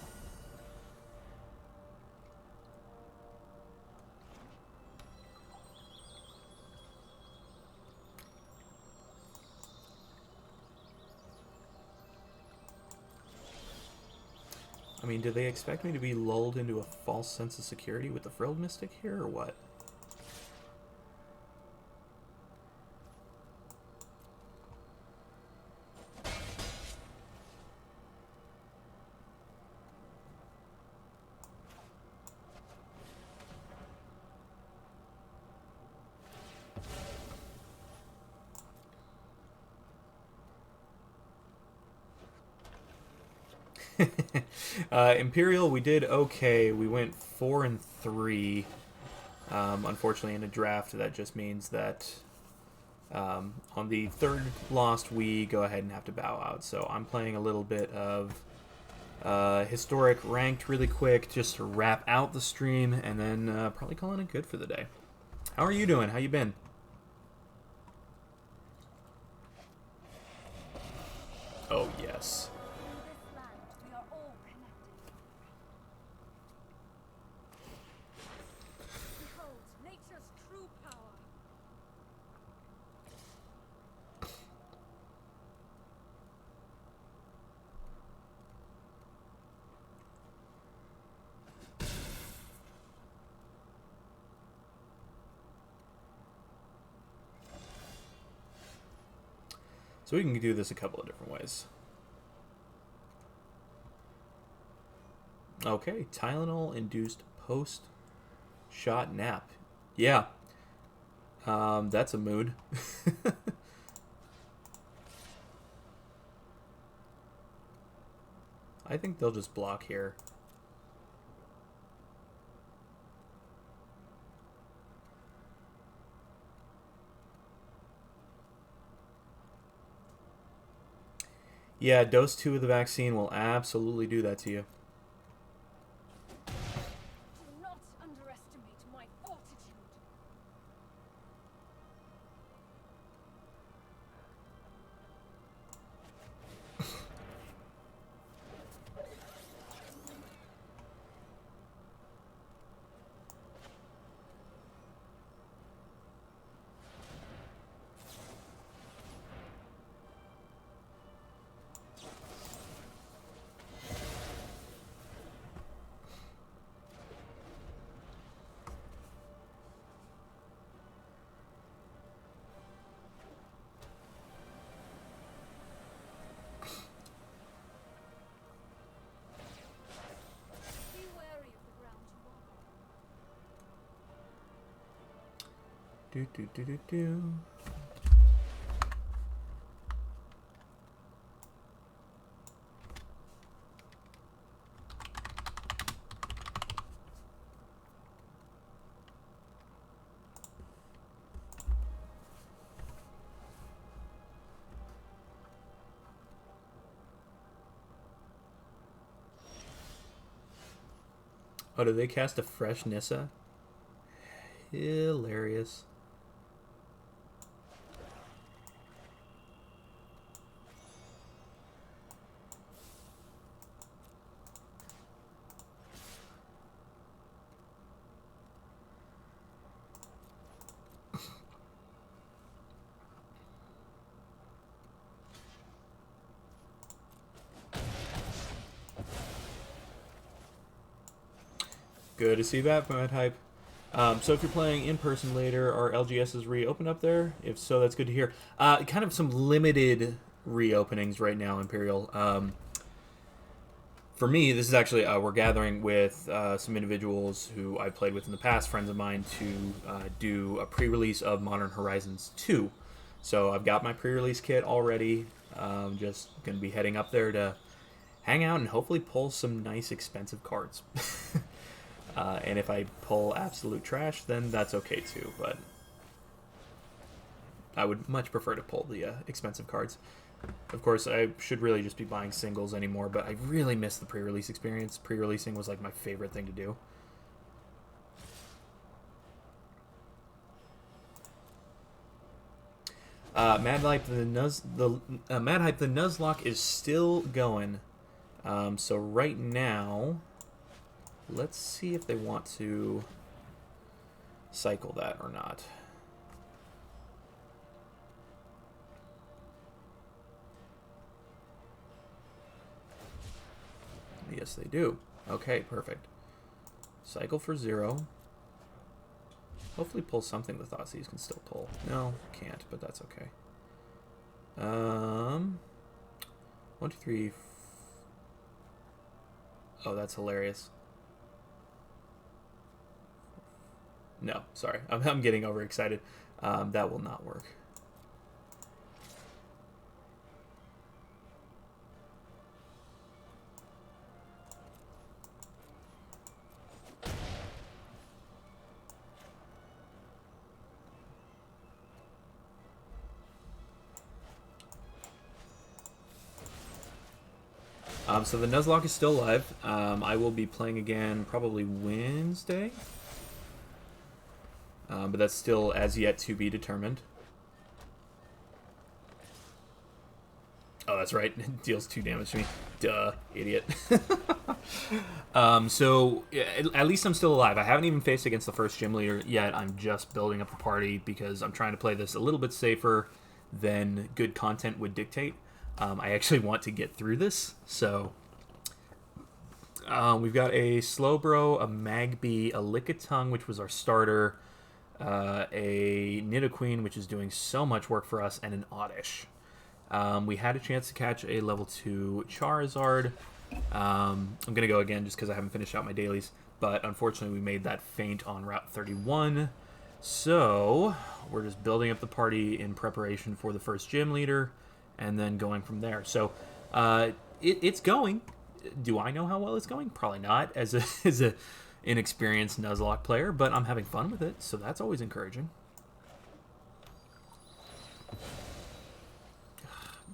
I mean, do they expect me to be lulled into a false sense of security with the Frilled Mystic here, or what? Imperial, we did okay. We went 4-3. Unfortunately, in a draft, that just means that on the third lost, we go ahead and have to bow out. So I'm playing a little bit of historic ranked really quick just to wrap out the stream, and then probably calling it good for the day. How are you doing? How you been? Oh, yes. So we can do this a couple of different ways. Okay, Tylenol-induced post-shot nap. Yeah. That's a mood. I think they'll just block here. Yeah, dose 2 of the vaccine will absolutely do that to you. Do not underestimate my fortitude. Do. Oh, did they cast a fresh Nissa? Hilarious. Good to see that, Mad Hype. So if you're playing in person later, are LGSs reopened up there? If so, that's good to hear. Kind of some limited reopenings right now, Imperial. For me, this is actually, we're gathering with some individuals who I've played with in the past, friends of mine, to do a pre-release of Modern Horizons 2. So I've got my pre-release kit already. Just going to be heading up there to hang out and hopefully pull some nice expensive cards. And if I pull absolute trash, then that's okay too, but I would much prefer to pull the expensive cards. Of course, I should really just be buying singles anymore, but I really miss the pre-release experience. Pre-releasing was like my favorite thing to do. Mad Hype the Nuzlocke is still going. So right now, let's see if they want to cycle that or not. Yes, they do. Okay, perfect. Cycle for 0. Hopefully pull something the Thoughtseize can still pull. No, can't, but that's okay. 1, 2, 3. Oh, that's hilarious. No, sorry. I'm getting overexcited. That will not work. So the Nuzlocke is still live. I will be playing again probably Wednesday. But that's still as yet to be determined. Oh, that's right. It deals 2 damage to me. Duh, idiot. So at least I'm still alive. I haven't even faced against the first gym leader yet. I'm just building up the party because I'm trying to play this a little bit safer than good content would dictate. I actually want to get through this, so we've got a Slowbro, a Magby, a Lickitung, which was our starter, a Nidoqueen, which is doing so much work for us, and an Oddish. We had a chance to catch a level 2 Charizard. I'm going to go again just because I haven't finished out my dailies, but unfortunately we made that faint on Route 31. So we're just building up the party in preparation for the first gym leader, and then going from there. So it's going. Do I know how well it's going? Probably not, as a inexperienced Nuzlocke player, but I'm having fun with it, so that's always encouraging.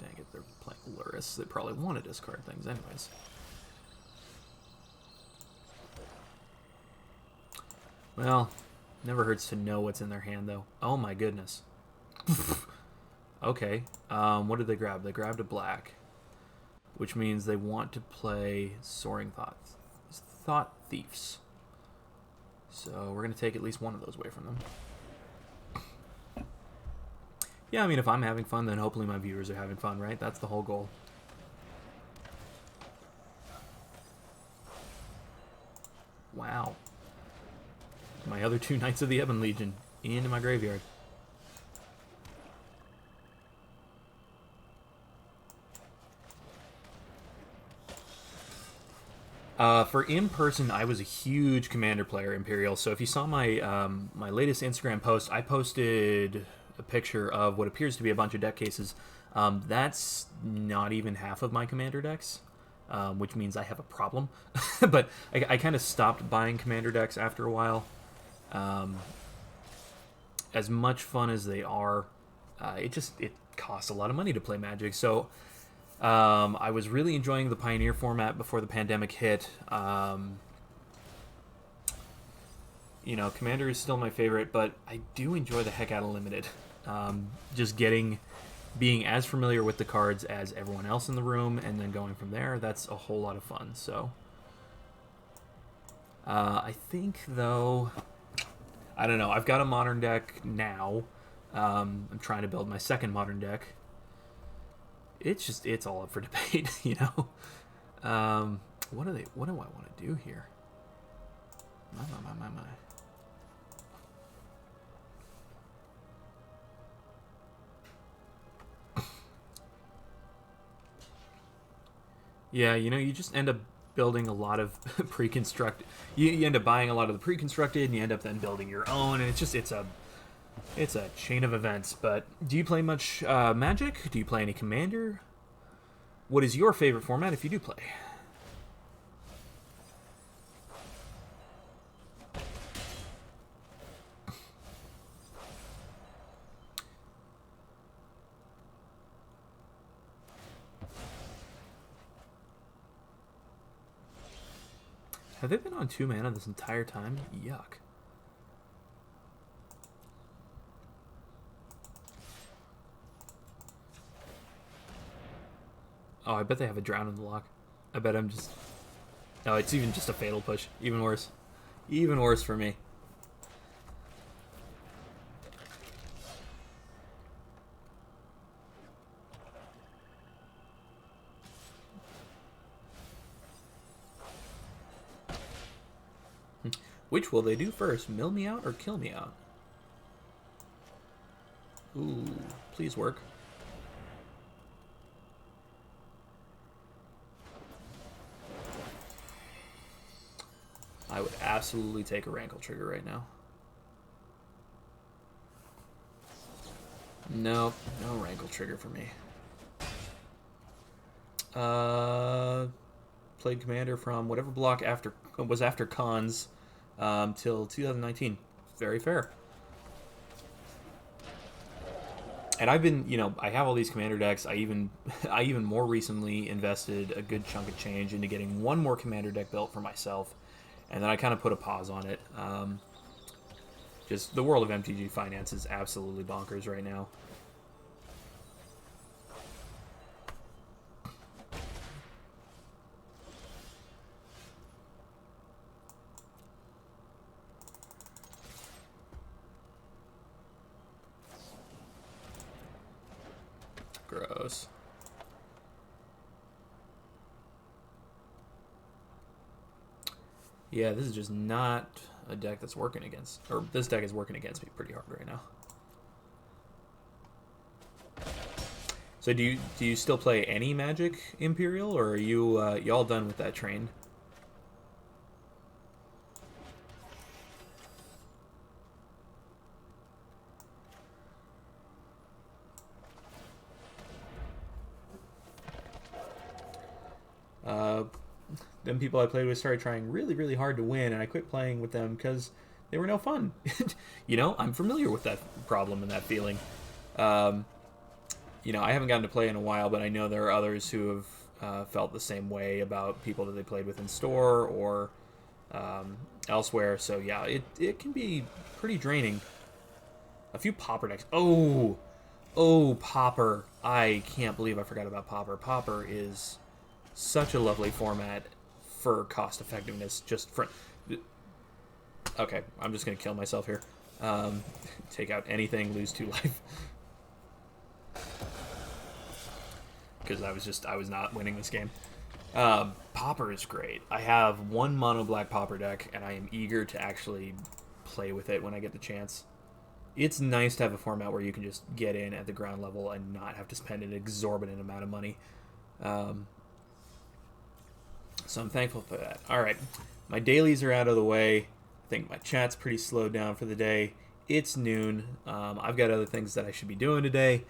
Dang it, they're playing Luris. They probably want to discard things anyways. Well, never hurts to know what's in their hand, though. Oh my goodness. Okay, what did they grab? They grabbed a black, which means they want to play Soaring Thought Thieves. So we're going to take at least one of those away from them. Yeah, I mean, if I'm having fun, then hopefully my viewers are having fun, right? That's the whole goal. Wow. My other 2 Knights of the Ebon Legion into my graveyard. For in-person, I was a huge Commander player, Imperial. So if you saw my my latest Instagram post, I posted a picture of what appears to be a bunch of deck cases. That's not even half of my Commander decks, which means I have a problem. But I kind of stopped buying Commander decks after a while. As much fun as they are, it costs a lot of money to play Magic. So I was really enjoying the Pioneer format before the pandemic hit. You know, Commander is still my favorite, but I do enjoy the heck out of Limited. Just being as familiar with the cards as everyone else in the room, and then going from there, that's a whole lot of fun. So I think, though, I don't know. I've got a Modern deck now. I'm trying to build my second Modern deck. It's all up for debate, you know. What do I want to do here? My. Yeah, you know, you just end up building a lot of pre-constructed. You end up buying a lot of the pre-constructed, and you end up then building your own, and it's a chain of events. But do you play much Magic? Do you play any Commander? What is your favorite format if you do play? Have they been on 2 mana this entire time? Yuck. Oh, I bet they have a Drown in the lock. I bet I'm just... No, it's even just a fatal push. Even worse. Even worse for me. Which will they do first? Mill me out or kill me out? Ooh, please work. I would absolutely take a Rankle Trigger right now. No, no Rankle Trigger for me. Played Commander from whatever block was after Cons till 2019. Very fair. And I've been, I have all these Commander decks. I even more recently invested a good chunk of change into getting one more Commander deck built for myself. And then I kind of put a pause on it. Just the world of MTG finance is absolutely bonkers right now. Gross. Yeah, this is just not a deck that's working against... Or this deck is working against me pretty hard right now. So do you still play any Magic Imperial, or are you all done with that train? Then people I played with started trying really, really hard to win, and I quit playing with them because they were no fun. I'm familiar with that problem and that feeling. I haven't gotten to play in a while, but I know there are others who have felt the same way about people that they played with in store or elsewhere. So yeah, it can be pretty draining. A few Pauper decks. Oh, Pauper. I can't believe I forgot about Pauper. Pauper is such a lovely format for cost effectiveness. Okay, I'm just gonna kill myself here. Take out anything, lose 2 life. Because I was not winning this game. Pauper is great. I have one mono black Pauper deck, and I am eager to actually play with it when I get the chance. It's nice to have a format where you can just get in at the ground level and not have to spend an exorbitant amount of money. So I'm thankful for that. Alright, my dailies are out of the way. I think my chat's pretty slowed down for the day. It's noon. I've got other things that I should be doing today.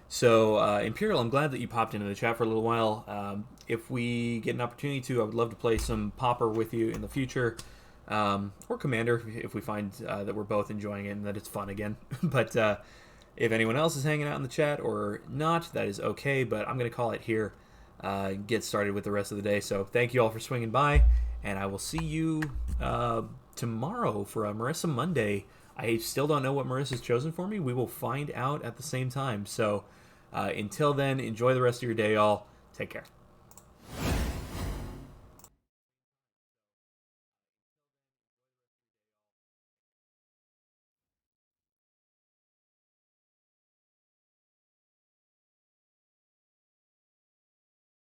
So, Imperial, I'm glad that you popped into the chat for a little while. If we get an opportunity to, I would love to play some Pauper with you in the future. Or Commander, if we find that we're both enjoying it and that it's fun again. But if anyone else is hanging out in the chat or not, that is okay. But I'm going to call it here. Get started with the rest of the day. So thank you all for swinging by, and I will see you tomorrow for a Marissa Monday. I still don't know what Marissa's chosen for me. We will find out at the same time. So until then, enjoy the rest of your day, all. Take care.